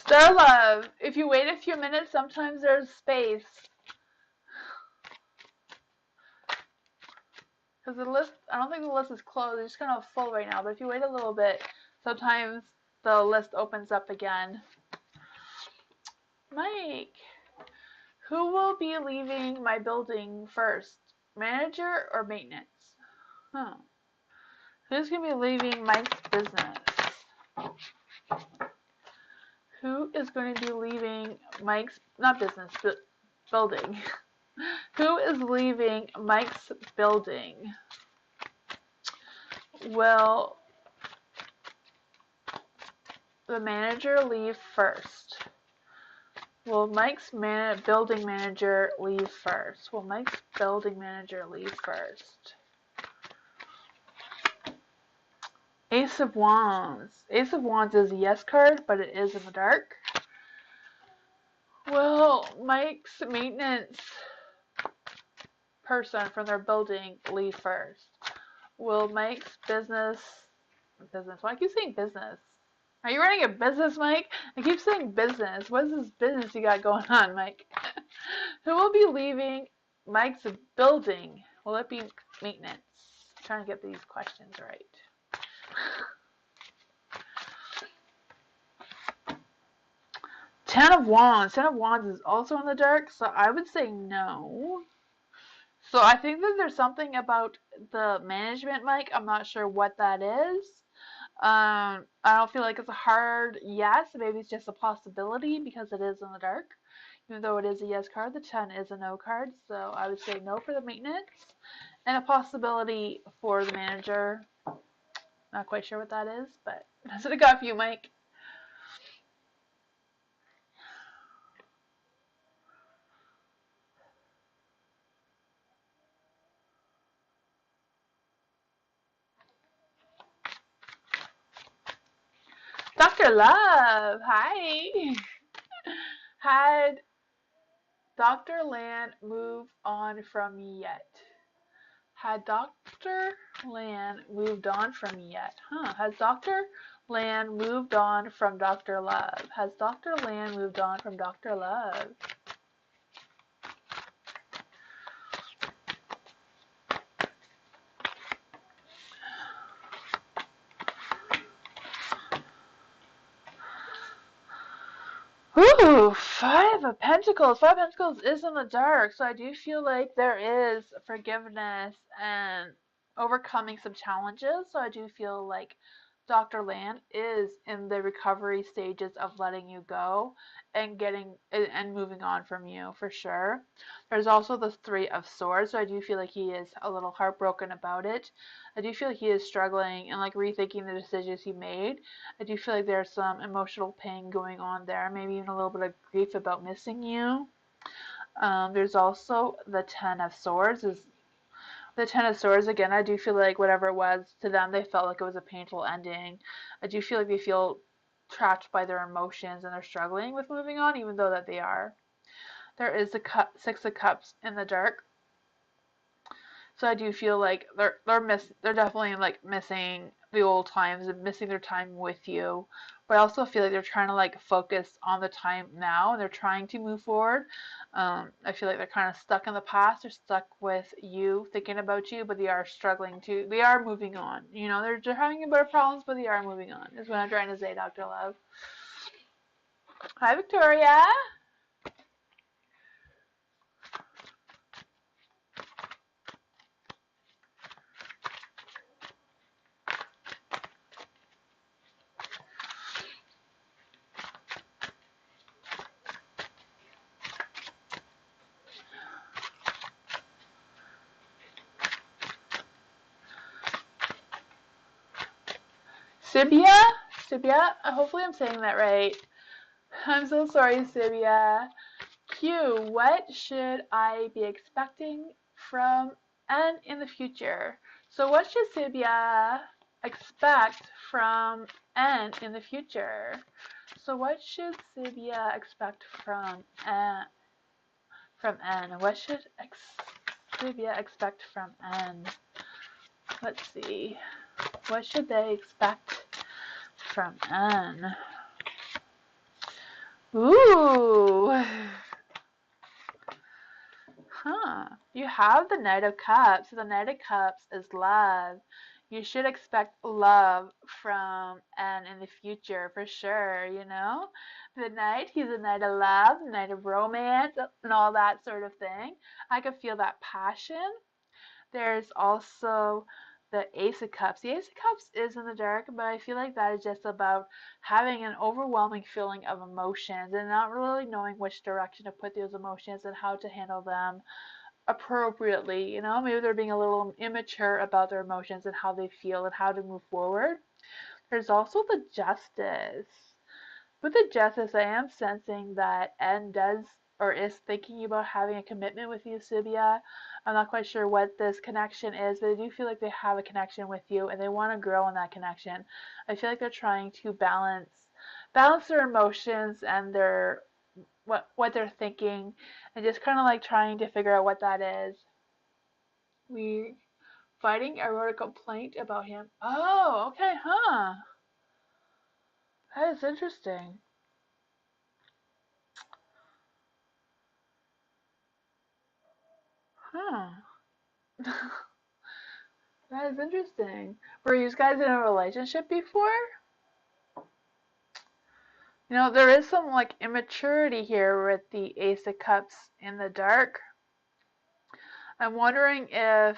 Star Love. If you wait a few minutes, sometimes there's space. Because the list, I don't think the list is closed. It's just kind of full right now. But if you wait a little bit, sometimes the list opens up again. Mike, who will be leaving my building first? Manager or maintenance? Huh. Who's going to be leaving Mike's business? Who is going to be leaving Mike's, not business, but building? Who is leaving Mike's building? Will the manager leave first? Will Mike's building manager leave first? Will Mike's building manager leave first? Ace of Wands. Ace of Wands is a yes card, but it is in the dark. Will Mike's maintenance person from their building leave first? Will Mike's business, why do I keep saying business? Are you running a business, Mike? I keep saying business. What is this business you got going on, Mike? Who will be leaving Mike's building? Will it be maintenance? I'm trying to get these questions right. Ten of Wands. Ten of Wands is also in the dark, so I would say no. So I think that there's something about the management, Mike. I'm not sure what that is. I don't feel like it's a hard yes. Maybe it's just a possibility because it is in the dark. Even though it is a yes card, the 10 is a no card. So I would say no for the maintenance. And a possibility for the manager. Not quite sure what that is, but that's what I got for you, Mike. Dr. Love, hi. Had Dr. Land moved on from me yet? Had Dr. Land moved on from me yet? Has Dr. Land moved on from Dr. Love? Has Dr. Land moved on from Dr. Love? Oof. Five of Pentacles. Five of Pentacles is in the dark, so I do feel like there is forgiveness and overcoming some challenges. So I do feel like Dr. Land is in the recovery stages of letting you go and getting and moving on from you for sure. There's also the Three of Swords, so I do feel like he is a little heartbroken about it. I do feel like he is struggling and like rethinking the decisions he made. I do feel like there's some emotional pain going on there, maybe even a little bit of grief about missing you. There's also the Ten of Swords. The Ten of Swords, again, I do feel like whatever it was to them, they felt like it was a painful ending. I do feel like they feel trapped by their emotions and they're struggling with moving on, even though that they are. There is the Six of Cups in the dark. So I do feel like they're definitely like missing the old times and missing their time with you. But I also feel like they're trying to like focus on the time now and they're trying to move forward. I feel like they're kind of stuck in the past. They're stuck with you, thinking about you, but they are struggling to. They are moving on. You know, they're having a bit of problems, but they are moving on. Is what I'm trying to say, Dr. Love. Hi, Victoria. Sibia? Sibia? Hopefully I'm saying that right. I'm so sorry, Sibia. Q, what should I be expecting from N in the future? So what should Sibia expect from N in the future? So what should Sibia expect from N? What should Sibia expect from N? Let's see. What should they expect from N? Ooh. You have the Knight of Cups. So the Knight of Cups is love. You should expect love from N in the future for sure, you know? The Knight, he's a Knight of love, Knight of romance, and all that sort of thing. I can feel that passion. There's also the Ace of Cups. The Ace of Cups is in the dark, but I feel like that is just about having an overwhelming feeling of emotions and not really knowing which direction to put those emotions and how to handle them appropriately. You know, maybe they're being a little immature about their emotions and how they feel and how to move forward. There's also the Justice. With the Justice, I am sensing that N does or is thinking about having a commitment with you, Sibia. I'm not quite sure what this connection is, but I do feel like they have a connection with you and they want to grow in that connection. I feel like they're trying to balance their emotions and their what they're thinking and just kind of like trying to figure out what that is. We fighting. I wrote a complaint about him. Oh, okay, huh? That is interesting. Huh. That is interesting. Were you guys in a relationship before? You know, there is some like immaturity here with the Ace of Cups in the dark. I'm wondering if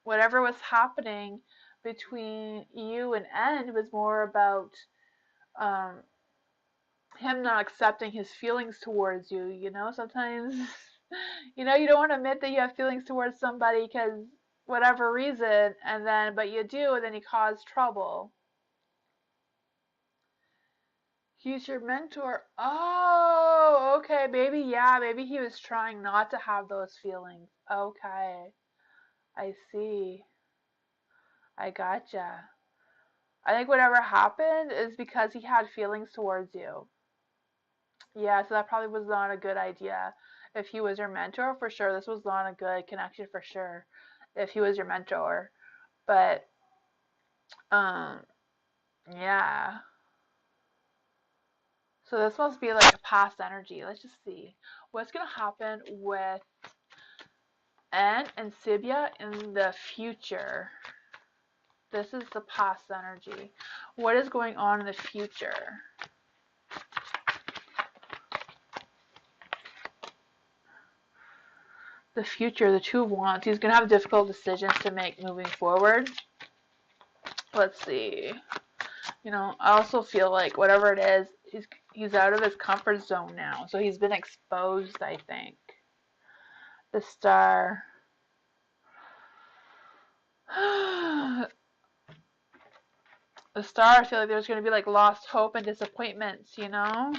whatever was happening between you and N was more about um, him not accepting his feelings towards you. You know, sometimes, you know, you don't want to admit that you have feelings towards somebody because whatever reason, and then, but you do, and then you cause trouble. He's your mentor. Oh, okay, maybe, yeah, maybe he was trying not to have those feelings. Okay, I see. I gotcha. I think whatever happened is because he had feelings towards you. Yeah, so that probably was not a good idea. If he was your mentor, for sure, this was not a good connection for sure. If he was your mentor, but um, yeah. So this must be like a past energy. Let's just see what's gonna happen with N and Sibia in the future. This is the past energy. What is going on in the future? the future, the Two of Wands. He's going to have difficult decisions to make moving forward. Let's see. You know, I also feel like whatever it is, he's out of his comfort zone now. So he's been exposed, I think. The Star. The Star, I feel like there's going to be like lost hope and disappointments, you know?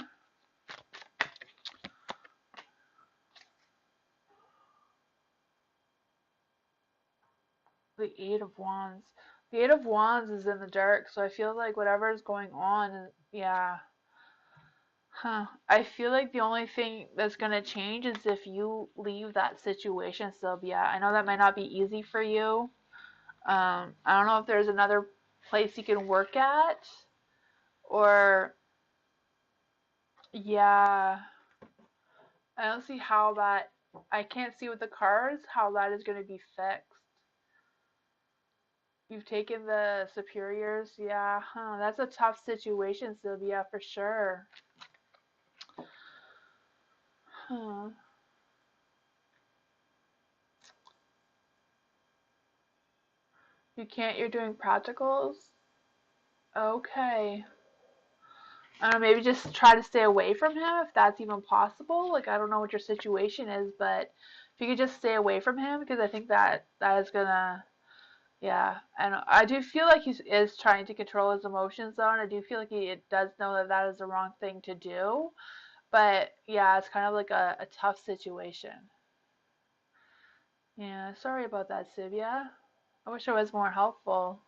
The Eight of Wands. The Eight of Wands is in the dark, so I feel like whatever is going on, yeah. I feel like the only thing that's going to change is if you leave that situation, Sylvia. I know that might not be easy for you. I don't know if there's another place you can work at, or, yeah. I don't see how that, I can't see with the cards how that is going to be fixed. You've taken the superiors, yeah, that's a tough situation, Sylvia, for sure. You can't, you're doing practicals? Okay. I don't know, maybe just try to stay away from him if that's even possible. Like, I don't know what your situation is, but if you could just stay away from him, because I think that is gonna, yeah. And I do feel like he is trying to control his emotions, though, and I do feel like he does know that that is the wrong thing to do. But yeah, it's kind of like a tough situation. Yeah, sorry about that, Sylvia. I wish I was more helpful.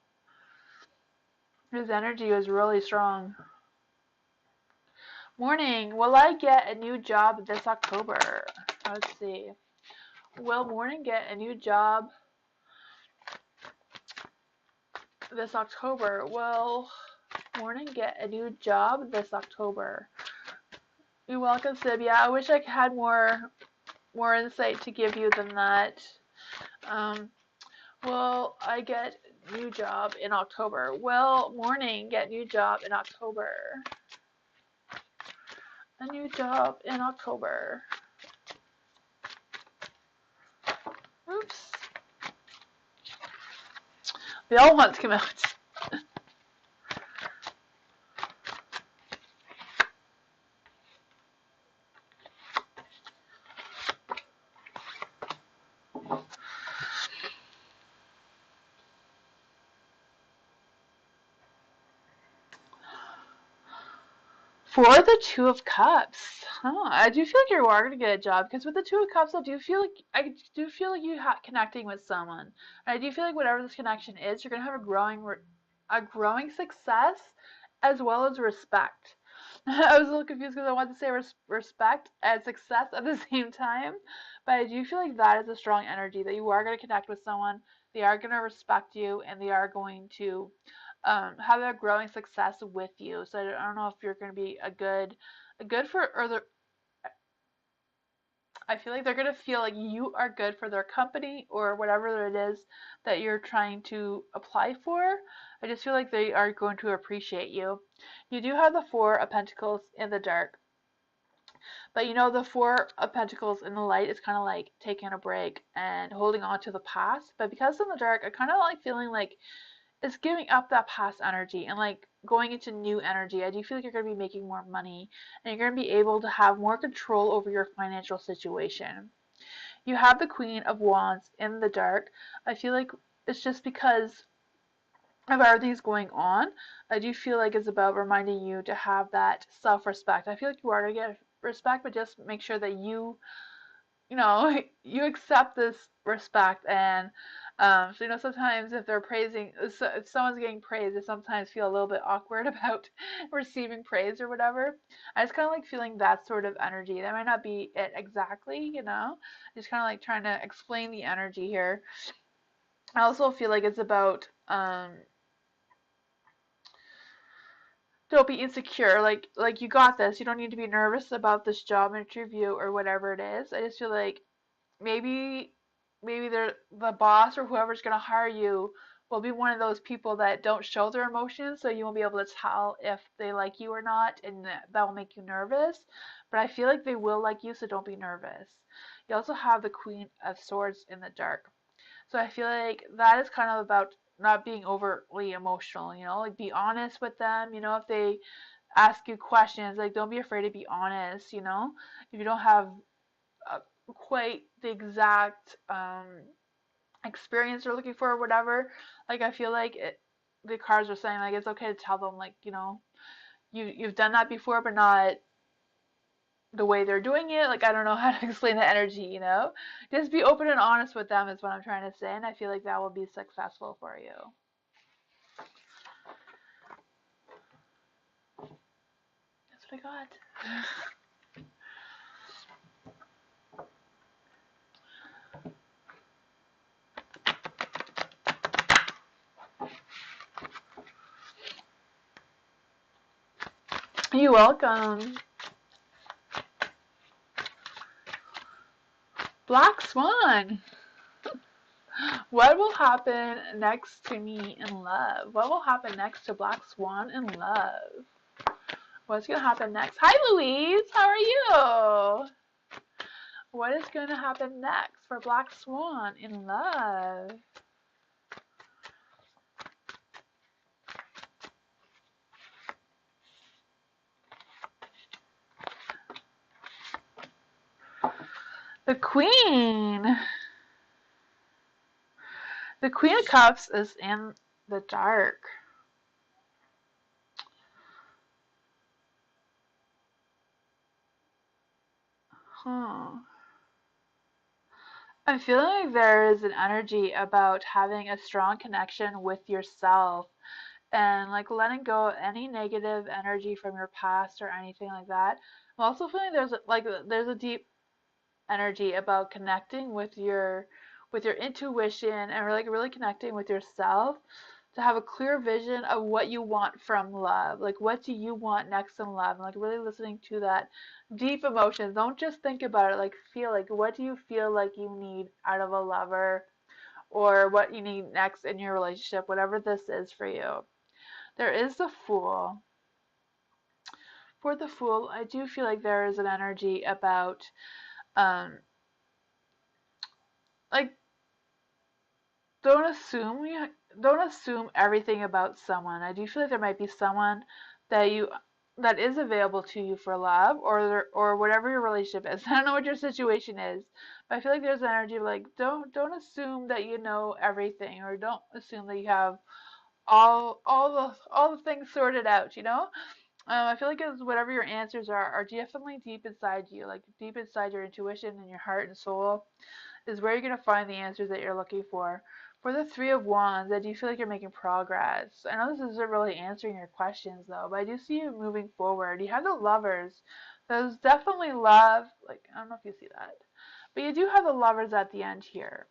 His energy was really strong. Morning, will I get a new job this October? Let's see. Will Morning get a new job this October? Will Morning get a new job this October? You're welcome, Sylvia. I wish I had more insight to give you than that. Will I get new job in October? Will Morning get new job in October? A new job in October. Oops. They all want to come out. For the Two of Cups, I do feel like you are going to get a job, because with the Two of Cups, I do feel like you connecting with someone. And I do feel like whatever this connection is, you're going to have a growing success as well as respect. I was a little confused because I wanted to say respect and success at the same time, but I do feel like that is a strong energy that you are going to connect with someone. They are going to respect you, and they are going to have a growing success with you. So I don't know if you're going to be I feel like they're going to feel like you are good for their company or whatever it is that you're trying to apply for. I just feel like they are going to appreciate you. You do have the Four of Pentacles in the dark. But you know, the Four of Pentacles in the light is kind of like taking a break and holding on to the past. But because in the dark, I kind of like feeling like it's giving up that past energy and like going into new energy. I do feel like you're going to be making more money, and you're going to be able to have more control over your financial situation. You have the Queen of Wands in the dark. I feel like it's just because of everything's going on. I do feel like it's about reminding you to have that self-respect. I feel like you are going to get respect, but just make sure that you accept this respect. And so sometimes if they're praising, if someone's getting praised, they sometimes feel a little bit awkward about receiving praise or whatever. I just kind of like feeling that sort of energy. That might not be it exactly, just kind of like trying to explain the energy here. I also feel like it's about don't be insecure. Like you got this. You don't need to be nervous about this job interview or whatever it is. I just feel like maybe the boss or whoever's gonna hire you will be one of those people that don't show their emotions, so you won't be able to tell if they like you or not, and that will make you nervous. But I feel like they will like you, so don't be nervous. You also have the Queen of Swords in the dark. So I feel like that is kind of about not being overly emotional, like be honest with them, if they ask you questions, like don't be afraid to be honest, if you don't have quite the exact experience they're looking for or whatever, like I feel like the cards are saying like it's okay to tell them like, you've done that before, but not the way they're doing it. Like I don't know how to explain the energy. Just be open and honest with them is what I'm trying to say, and I feel like that will be successful for you. That's what I got. You're welcome. Black Swan. What will happen next to me in love? What will happen next to Black Swan in love? What's going to happen next? Hi, Louise. How are you? What is going to happen next for Black Swan in love? The Queen. The Queen of Cups is in the dark. I'm feeling like there is an energy about having a strong connection with yourself and like letting go of any negative energy from your past or anything like that. I'm also feeling there's a deep energy about connecting with your intuition and really connecting with yourself to have a clear vision of what you want from love. Like what do you want next in love? And like really listening to that deep emotions. Don't just think about it, like feel like what do you feel like you need out of a lover or what you need next in your relationship, whatever this is for you. There is the Fool. For the Fool, I do feel like there is an energy about um like don't assume everything about someone. I do feel like there might be someone that you that is available to you for love or whatever your relationship is. I don't know what your situation is, but I feel like there's an energy of like don't assume that you know everything or don't assume that you have all the things sorted out. I feel like it's whatever your answers are definitely deep inside you, like deep inside your intuition and your heart and soul is where you're going to find the answers that you're looking for. For the Three of Wands, I do feel like you're making progress. I know this isn't really answering your questions though, but I do see you moving forward. You have the Lovers. There's definitely love. Like, I don't know if you see that. But you do have the Lovers at the end here.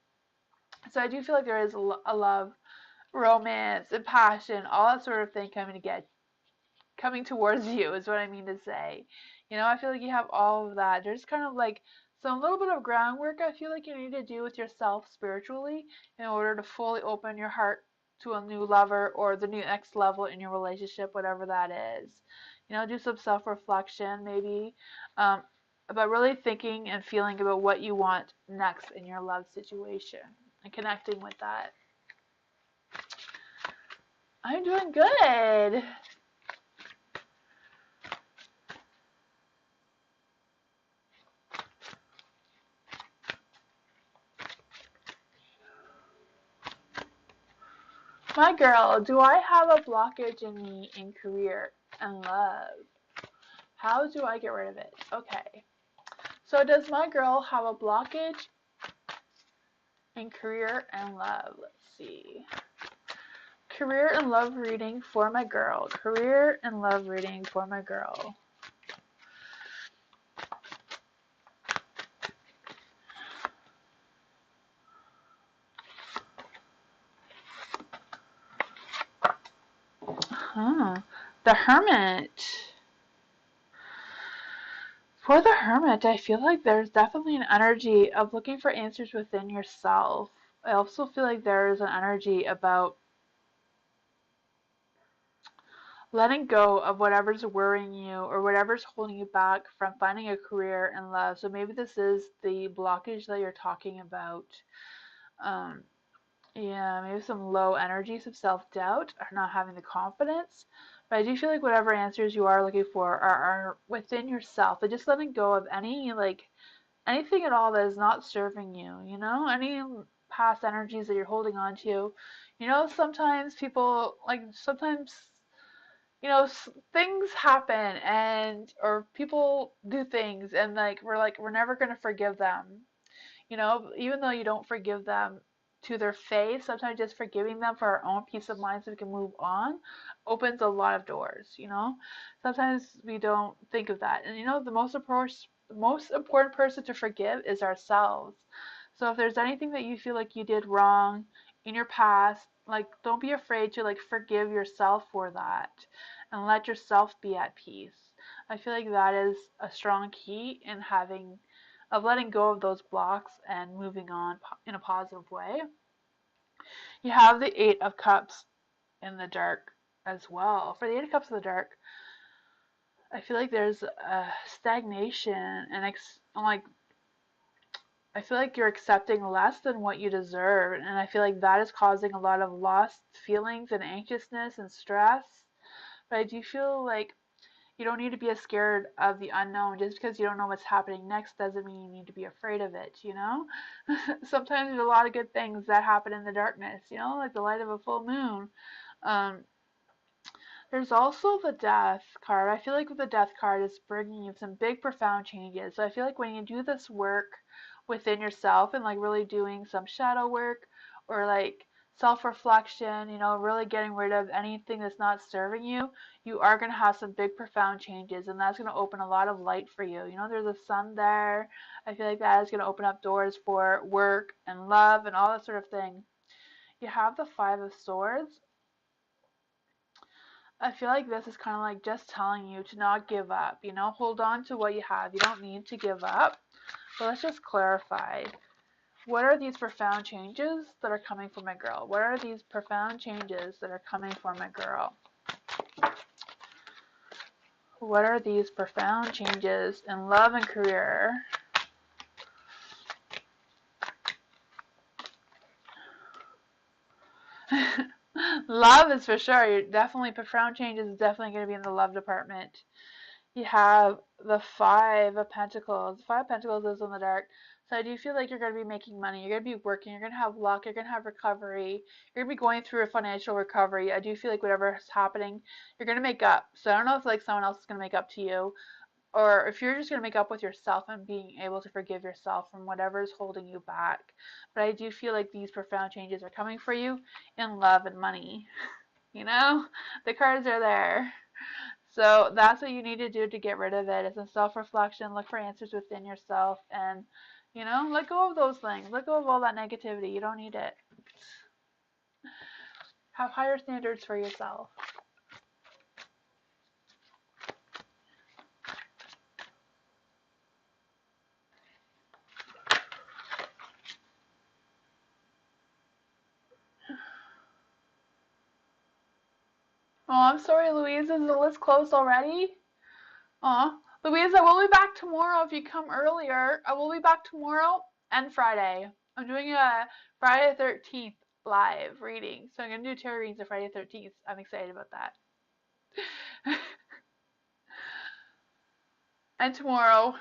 So I do feel like there is a love, romance, and passion, all that sort of thing coming towards you is what I mean to say. I feel like you have all of that. There's kind of like some little bit of groundwork I feel like you need to do with yourself spiritually in order to fully open your heart to a new lover or the new next level in your relationship, whatever that is. Do some self-reflection maybe about really thinking and feeling about what you want next in your love situation and connecting with that. I'm doing good. My girl, do I have a blockage in me in career and love? How do I get rid of it? Okay. So does my girl have a blockage in career and love? Let's see. Career and love reading for my girl. Career and love reading for my girl. The Hermit. For the Hermit, I feel like there's definitely an energy of looking for answers within yourself. I also feel like there is an energy about letting go of whatever's worrying you or whatever's holding you back from finding a career and love. So maybe this is the blockage that you're talking about. Um, yeah, maybe some low energies of self-doubt or not having the confidence. But I do feel like whatever answers you are looking for are within yourself. And just letting go of any, like, anything at all that is not serving you, you know? Any past energies that you're holding on to. You know, sometimes people, like, sometimes, you know, things happen and, or people do things and, like, we're never going to forgive them. You know, even though you don't forgive them to their face, sometimes just forgiving them for our own peace of mind so we can move on opens a lot of doors, you know? Sometimes we don't think of that. And you know, the most important person to forgive is ourselves. So if there's anything that you feel like you did wrong in your past, like don't be afraid to like forgive yourself for that and let yourself be at peace. I feel like that is a strong key in having of letting go of those blocks and moving on in a positive way. You have the Eight of Cups in the dark as well. For the Eight of Cups in the dark, I feel like there's a stagnation and like I feel like you're accepting less than what you deserve, and I feel like that is causing a lot of lost feelings and anxiousness and stress. But I do feel like you don't need to be as scared of the unknown. Just because you don't know what's happening next doesn't mean you need to be afraid of it, you know? Sometimes there's a lot of good things that happen in the darkness, you know, like the light of a full moon. Um, there's also the death card. I feel like with the death card, it's bringing you some big, profound changes. So I feel like when you do this work within yourself and like really doing some shadow work or like self reflection, you know, really getting rid of anything that's not serving you, you are going to have some big, profound changes. And that's going to open a lot of light for you. You know, there's a sun there. I feel like that is going to open up doors for work and love and all that sort of thing. You have the Five of Swords. I feel like this is kind of like just telling you to not give up, you know, hold on to what you have. You don't need to give up. But let's just clarify. What are these profound changes that are coming for my girl? What are these profound changes that are coming for my girl? What are these profound changes in love and career? Love is for sure. You're definitely profound changes is definitely going to be in the love department. You have the Five of Pentacles. The Five of Pentacles is in the dark. So I do feel like you're going to be making money. You're going to be working. You're going to have luck. You're going to have recovery. You're going to be going through a financial recovery. I do feel like whatever is happening, you're going to make up. So I don't know if like someone else is going to make up to you, or if you're just going to make up with yourself and being able to forgive yourself from whatever is holding you back. But I do feel like these profound changes are coming for you in love and money. You know, the cards are there. So that's what you need to do to get rid of it. It's a self-reflection. Look for answers within yourself and, you know, let go of those things. Let go of all that negativity. You don't need it. Have higher standards for yourself. Oh, I'm sorry, Louise. Is the list closed already? Aw. Louise, I will be back tomorrow if you come earlier. I will be back tomorrow and Friday. I'm doing a Friday the 13th live reading. So I'm going to do tarot readings on Friday the 13th. I'm excited about that. And tomorrow,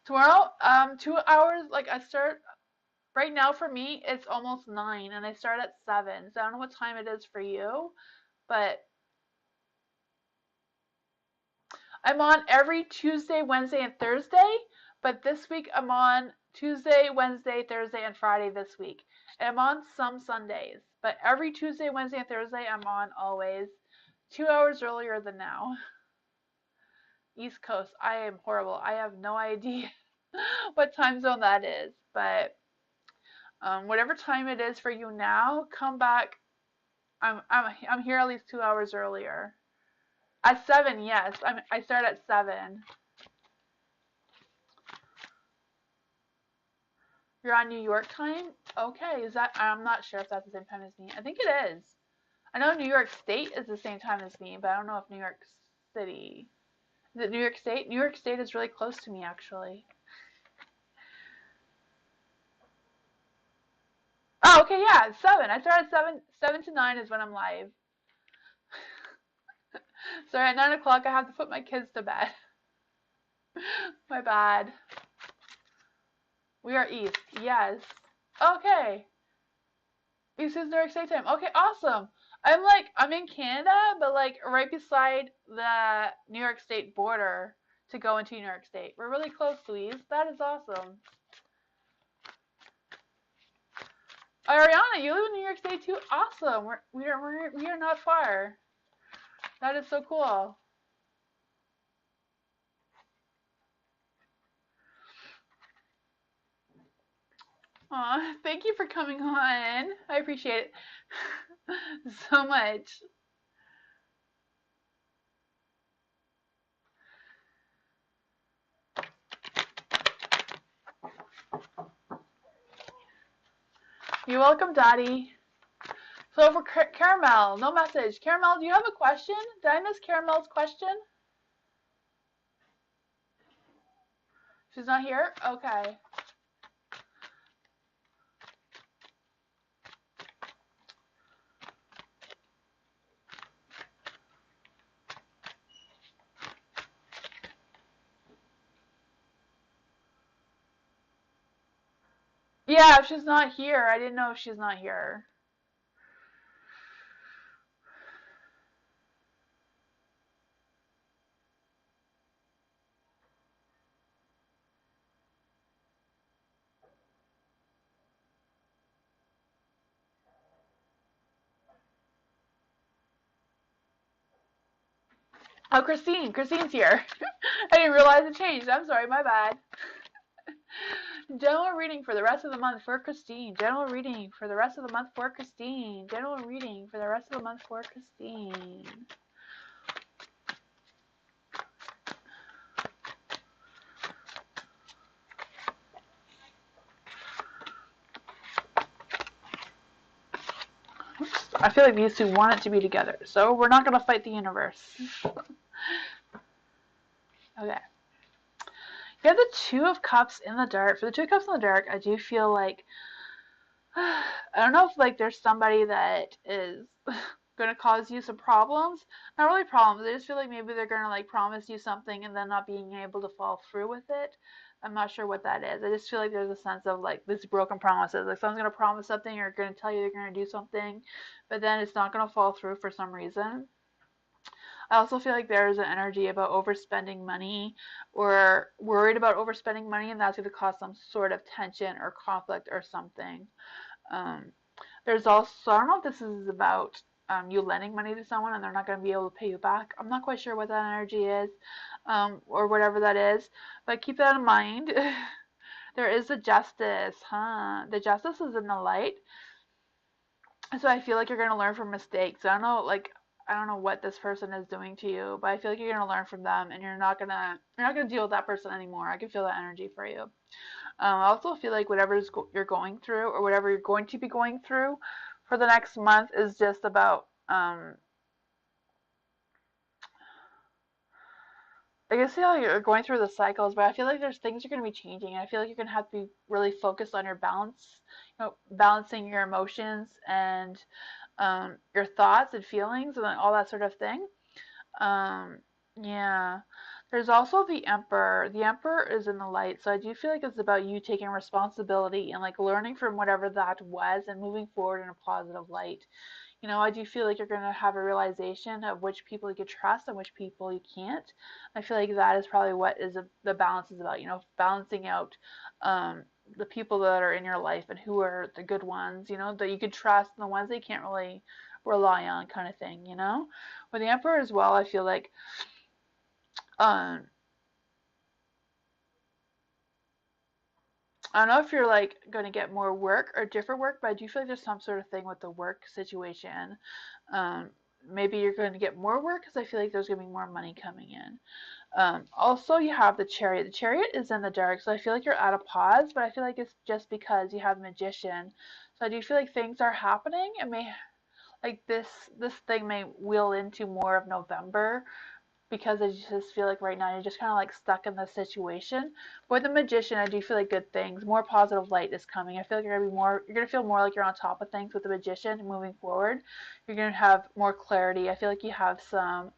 2 hours, like I start, right now for me, it's almost 9 and I start at 7. So I don't know what time it is for you, but I'm on every Tuesday, Wednesday, and Thursday. But this week I'm on Tuesday, Wednesday, Thursday, and Friday this week. And I'm on some Sundays, but every Tuesday, Wednesday, and Thursday I'm on always 2 hours earlier than now. East Coast. I am horrible. I have no idea what time zone that is, but whatever time it is for you now, come back. I'm here at least 2 hours earlier. At 7, yes. I start at 7. You're on New York time? Okay, is that, I'm not sure if that's the same time as me. I think it is. I know New York State is the same time as me, but I don't know if New York City. Is it New York State? New York State is really close to me, actually. Oh, okay, yeah, it's 7. I start at 7. 7 to 9 is when I'm live. So at 9 o'clock, I have to put my kids to bed. My bad. We are East. Yes. Okay. East is New York State time. Okay, awesome. I'm in Canada, but like right beside the New York State border to go into New York State. We're really close, Louise. That is awesome. Ariana, you live in New York State too? Awesome. We are not far. That is so cool. Aw, thank you for coming on. I appreciate it so much. You're welcome, Dottie. So for Caramel, no message. Caramel, do you have a question? Did I miss Caramel's question? She's not here? Okay. Yeah, if she's not here, I didn't know if she's not here. Oh, Christine. Christine's here. I didn't realize it changed. I'm sorry, my bad. General reading for the rest of the month for Christine. General reading for the rest of the month for Christine. General reading for the rest of the month for Christine. I feel like these two want it to be together, so we're not going to fight the universe. Okay. You have the Two of Cups in the dark. For the Two of Cups in the dark, I do feel like I don't know if like there's somebody that is gonna cause you some problems. Not really problems. I just feel like maybe they're gonna like promise you something and then not being able to follow through with it. I'm not sure what that is. I just feel like there's a sense of like this broken promises. Like someone's gonna promise something or gonna tell you they're gonna do something, but then it's not gonna fall through for some reason. I also feel like there's an energy about overspending money or worried about overspending money, and that's going to cause some sort of tension or conflict or something. Um, there's also, I don't know if this is about you lending money to someone and they're not going to be able to pay you back. I'm not quite sure what that energy is or whatever that is, but keep that in mind. There is a justice, huh? The justice is in the light. So I feel like you're going to learn from mistakes. I don't know what this person is doing to you, but I feel like you're going to learn from them and you're not going to deal with that person anymore. I can feel that energy for you. I also feel like whatever you're going through or whatever you're going to be going through for the next month is just about I guess you're going through the cycles, but I feel like there's things you're going to be changing. I feel like you're going to have to be really focused on your balance, balancing your emotions and your thoughts and feelings and all that sort of thing. Um, yeah. There's also the Emperor. The Emperor is in the light, so I do feel like it's about you taking responsibility and like learning from whatever that was and moving forward in a positive light. I do feel like you're going to have a realization of which people you can trust and which people you can't. I feel like that is probably what the balance is about, balancing out the people that are in your life and who are the good ones, that you can trust and the ones that you can't really rely on kind of thing. With the Emperor as well, I feel like um, I don't know if you're like going to get more work or different work, but I do feel like there's some sort of thing with the work situation. Um, Maybe you're going to get more work because I feel like there's going to be more money coming in. Also, you have the Chariot. The Chariot is in the dark, so I feel like you're at a pause, but I feel like it's just because you have Magician. So I do feel like things are happening. It may like this thing may wheel into more of November, because I just feel like right now you're just kind of like stuck in this situation. But with the Magician, I do feel like good things, more positive light is coming. I feel like you're gonna feel more like you're on top of things with the Magician moving forward. You're gonna have more clarity. I feel like you have some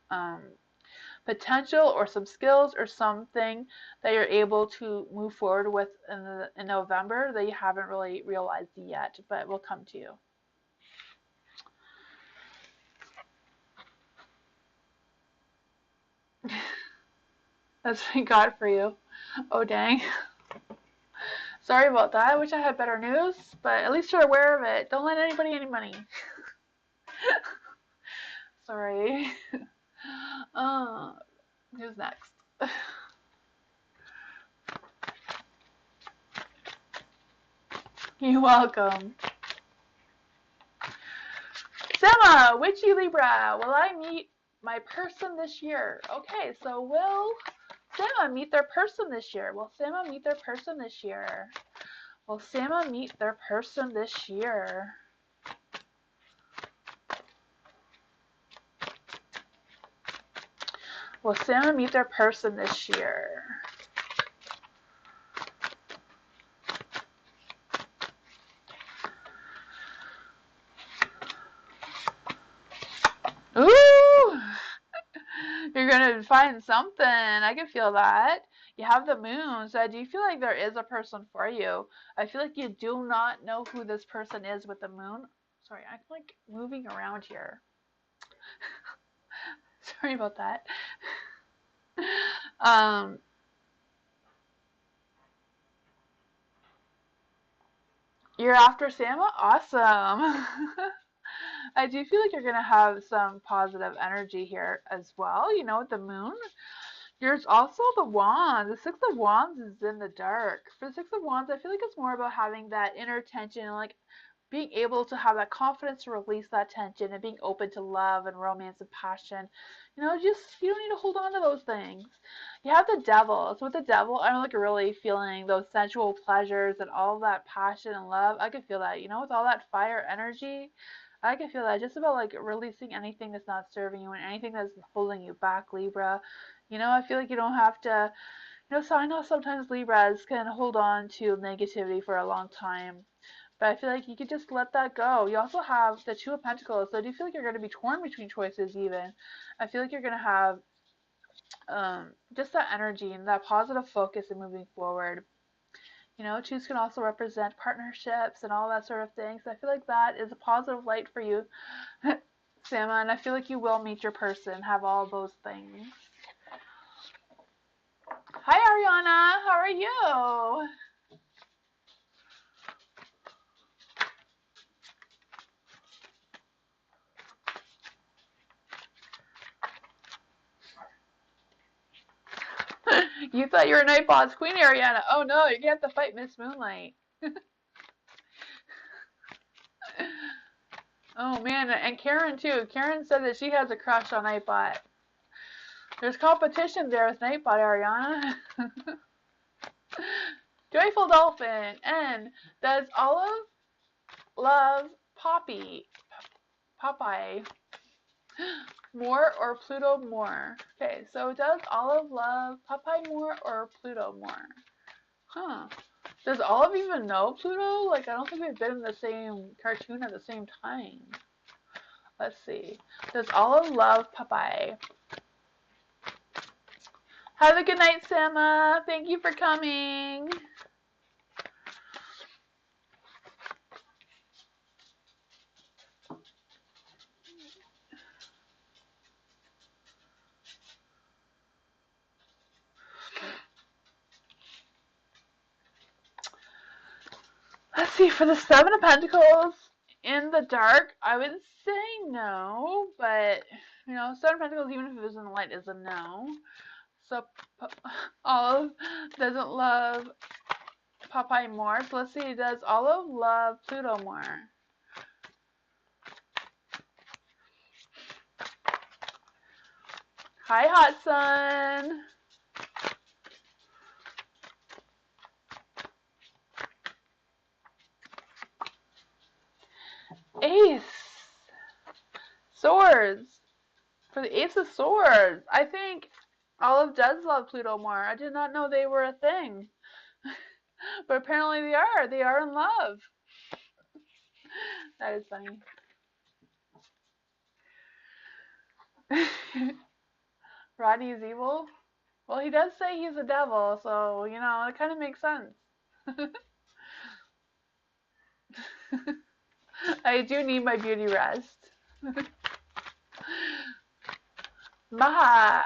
potential or some skills or something that you're able to move forward with in November that you haven't really realized yet, but will come to you. That's what I got for you. Oh, dang. Sorry about that. I wish I had better news, but at least you're aware of it. Don't lend anybody any money. Sorry. Who's next? You're welcome. Sema, Witchy Libra, will I meet my person this year? Okay, so will Sema meet their person this year? Will Sema meet their person this year? Will Sema meet their person this year? Will Sema meet their person this year? Ooh! You're gonna find something. I can feel that. You have the moon, so I do feel like there is a person for you. I feel like you do not know who this person is with the moon. Sorry, I'm like moving around here. Sorry about that. Um, you're after Sama? Awesome. I do feel like you're gonna have some positive energy here as well, you know, with the moon. There's also the wand. The Six of Wands is in the dark. For the Six of Wands, I feel like it's more about having that inner tension and like being able to have that confidence to release that tension and being open to love and romance and passion. You know, just you don't need to hold on to those things. You have the devil. So with the devil, I'm like really feeling those sensual pleasures and all that passion and love. I can feel that, you know, with all that fire energy. I can feel that just about like releasing anything that's not serving you and anything that's holding you back, Libra. You know, I feel like you don't have to, you know, so I know sometimes Libras can hold on to negativity for a long time, but I feel like you could just let that go. You also have the Two of Pentacles, so I do feel like you're going to be torn between choices even. I feel like you're going to have just that energy and that positive focus in moving forward. You know, twos can also represent partnerships and all that sort of thing. So I feel like that is a positive light for you, Sama, and I feel like you will meet your person, have all those things. Hi, Ariana. How are you? You thought you were Nightbot's queen, Ariana. Oh no, you're gonna have to fight Miss Moonlight. Oh man, and Karen too. Karen said that she has a crush on Nightbot. There's competition there with Nightbot, Ariana. Joyful Dolphin. And does Olive love Popeye more or Pluto more? Okay, so does Olive love Popeye more or Pluto more? Huh. Does Olive even know Pluto? Like, I don't think we've been in the same cartoon at the same time. Let's see. Does Olive love Popeye? Have a good night, Sama. Thank you for coming. Let's see, for the Seven of Pentacles in the dark, I would say no, but, you know, Seven of Pentacles, even if it was in the light, is a no. So, Olive doesn't love Popeye more. So let's see, does Olive love Pluto more? Hi, Hot Sun. Ace. Swords. For the Ace of Swords. I think Olive does love Pluto more. I did not know they were a thing. But apparently they are. They are in love. That is funny. Rodney's evil? Well, he does say he's a devil, so, you know, it kind of makes sense. I do need my beauty rest. Maha.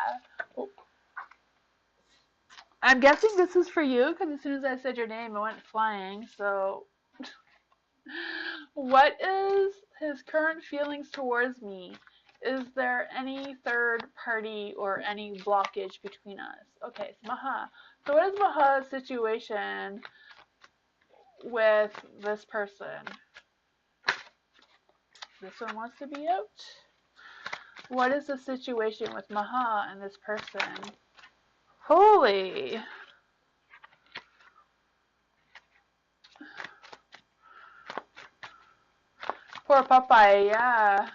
I'm guessing this is for you, because as soon as I said your name, it went flying, so... What is his current feelings towards me? Is there any third party or any blockage between us? Okay, so Maha. So what is Maha's situation with this person? This one wants to be out. What is the situation with Maha and this person? Holy. Poor Popeye, yeah.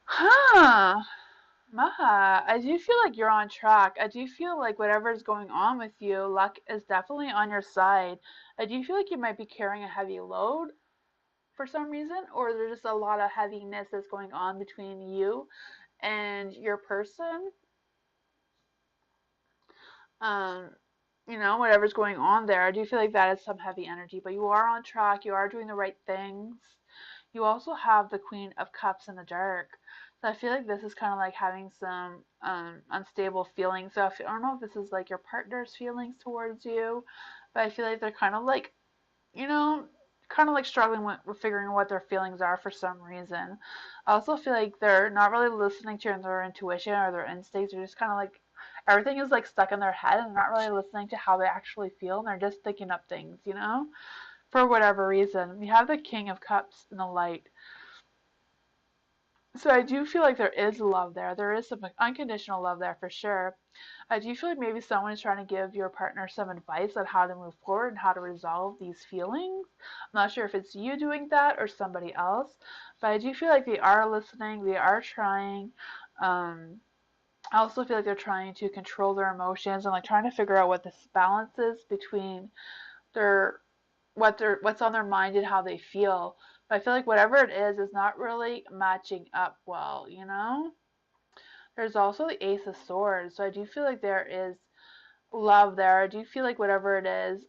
Huh. Maha, I do feel like you're on track. I do feel like whatever's going on with you, luck is definitely on your side. I do feel like you might be carrying a heavy load for some reason, or there's just a lot of heaviness that's going on between you and your person. Um, you know, whatever's going on there, I do feel like that is some heavy energy, but you are on track. You are doing the right things. You also have the Queen of Cups in the dark. So I feel like this is kind of like having some unstable feelings. So I don't know if this is like your partner's feelings towards you, but I feel like they're kind of like, you know, kind of like struggling with figuring what their feelings are for some reason. I also feel like they're not really listening to their intuition or their instincts. They're just kind of like, everything is like stuck in their head and not really listening to how they actually feel, and they're just thinking up things, you know, for whatever reason. We have the King of Cups in the light. So I do feel like there is love there. There is some unconditional love there for sure. I do feel like maybe someone is trying to give your partner some advice on how to move forward and how to resolve these feelings. I'm not sure if it's you doing that or somebody else, but I do feel like they are listening. They are trying. I also feel like they're trying to control their emotions and like trying to figure out what this balance is between their what's on their mind and how they feel. But I feel like whatever it is not really matching up well, you know? There's also the Ace of Swords, so I do feel like there is love there. I do feel like whatever it is,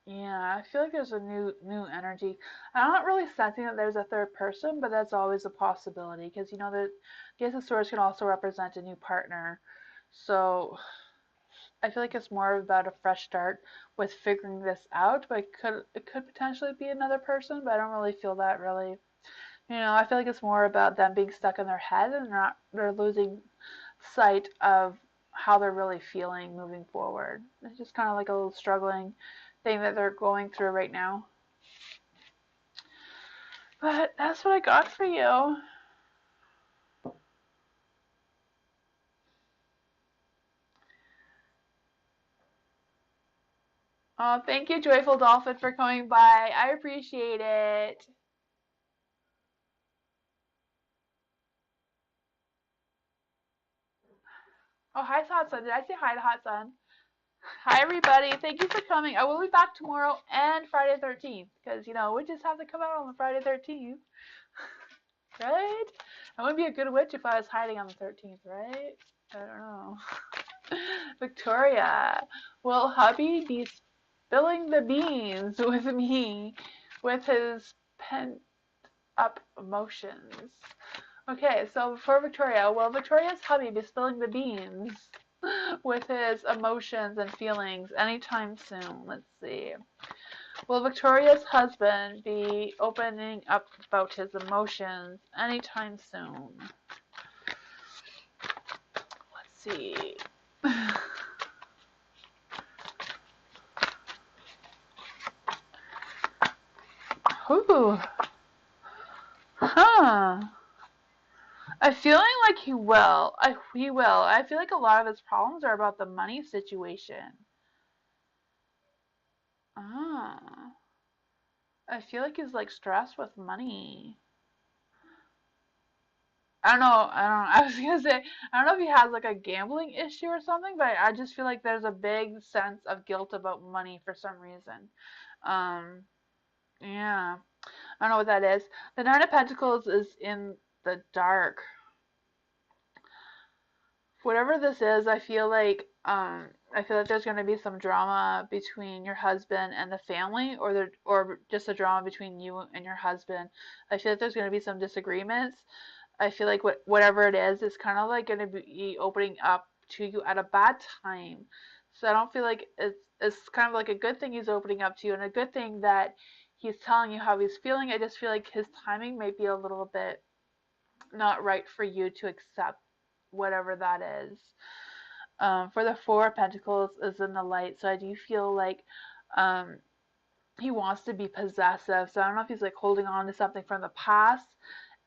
yeah, I feel like there's a new energy. I'm not really sensing that there's a third person, but that's always a possibility because you know that the Ace of Swords can also represent a new partner. So I feel like it's more about a fresh start with figuring this out, but it could potentially be another person, but I don't really feel that really. You know, I feel like it's more about them being stuck in their head and they're losing sight of how they're really feeling moving forward. It's just kind of like a little struggling thing that they're going through right now. But that's what I got for you. Oh, thank you, Joyful Dolphin, for coming by. I appreciate it. Oh, hi, Hot Sun. Did I say hi to Hot Sun? Hi, everybody. Thank you for coming. I will be back tomorrow and Friday 13th because, you know, witches have to come out on the Friday 13th. Right? I wouldn't be a good witch if I was hiding on the 13th, right? I don't know. Victoria, will hubby be spilling the beans with me with his pent up emotions? Okay, so for Victoria, will Victoria's hubby be spilling the beans with his emotions and feelings anytime soon? Let's see. Will Victoria's husband be opening up about his emotions anytime soon? Let's see. Ooh. Huh. I'm feeling like he will. He will. I feel like a lot of his problems are about the money situation. Ah. I feel like he's like stressed with money. I don't know. I don't know. I was gonna say I don't know if he has like a gambling issue or something, but I just feel like there's a big sense of guilt about money for some reason. Um, yeah, I don't know what that is. The Nine of Pentacles is in the dark. Whatever this is, I feel like there's going to be some drama between your husband and the family, or just a drama between you and your husband. I feel like there's going to be some disagreements. I feel like whatever it is kind of like going to be opening up to you at a bad time. So I don't feel like it's kind of like a good thing he's opening up to you, and a good thing that he's telling you how he's feeling. I just feel like his timing may be a little bit not right for you to accept whatever that is. For the Four of Pentacles is in the light, so I do feel like um, he wants to be possessive. So I don't know if he's like holding on to something from the past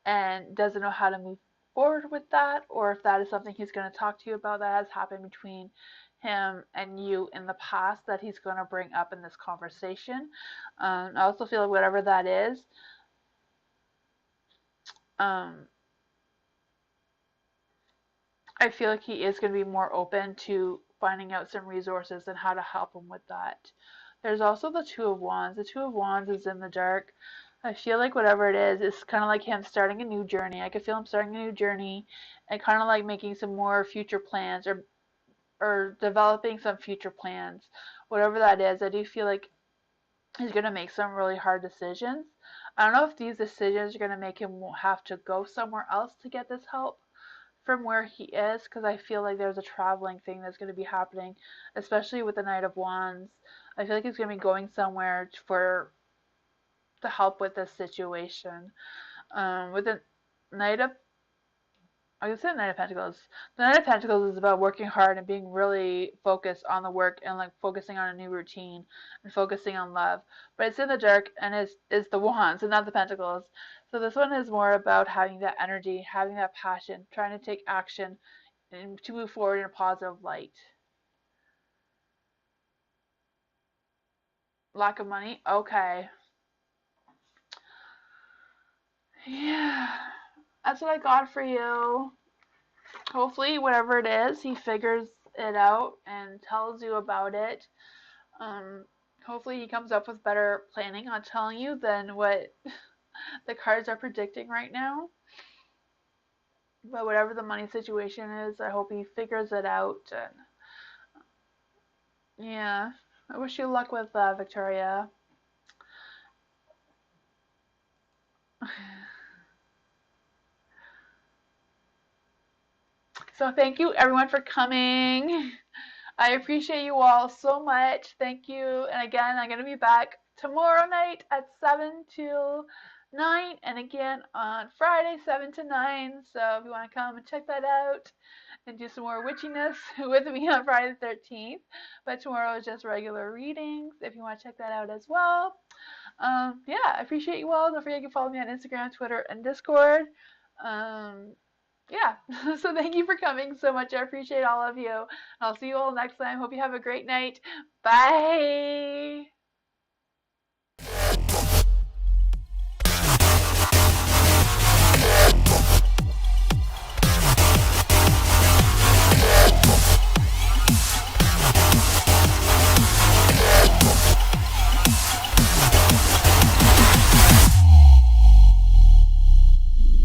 and doesn't know how to move forward with that, or if that is something he's going to talk to you about that has happened between him and you in the past that he's going to bring up in this conversation. I also feel like whatever that is, um, I feel like he is going to be more open to finding out some resources and how to help him with that. There's also the Two of Wands. The Two of Wands is in the dark. I feel like whatever it is, it's kind of like him starting a new journey. I could feel him starting a new journey and kind of like making some more future plans, or developing some future plans. Whatever that is, I do feel like he's going to make some really hard decisions. I don't know if these decisions are going to make him have to go somewhere else to get this help from where he is, because I feel like there's a traveling thing that's going to be happening, especially with the Knight of Wands. I feel like he's going to be going somewhere for to help with this situation. With the Knight of I can say the Knight of Pentacles. The Knight of Pentacles is about working hard and being really focused on the work and like focusing on a new routine and focusing on love. But it's in the dark and is the Wands and not the Pentacles. So this one is more about having that energy, having that passion, trying to take action and to move forward in a positive light. Lack of money? Okay. Yeah. That's what I got for you. Hopefully, whatever it is, he figures it out and tells you about it. Um, Hopefully, he comes up with better planning on telling you than what the cards are predicting right now. But whatever the money situation is, I hope he figures it out. And yeah, I wish you luck with Victoria. So thank you everyone for coming. I appreciate you all so much. Thank you. And again, I'm going to be back tomorrow night at 7 till 9, and again on Friday 7 to 9. So if you want to come and check that out and do some more witchiness with me on Friday the 13th. But tomorrow is just regular readings if you want to check that out as well. Yeah, I appreciate you all. Don't forget you can follow me on Instagram, Twitter, and Discord. Um, yeah, so thank you for coming so much. I appreciate all of you. I'll see you all next time. Hope you have a great night. Bye.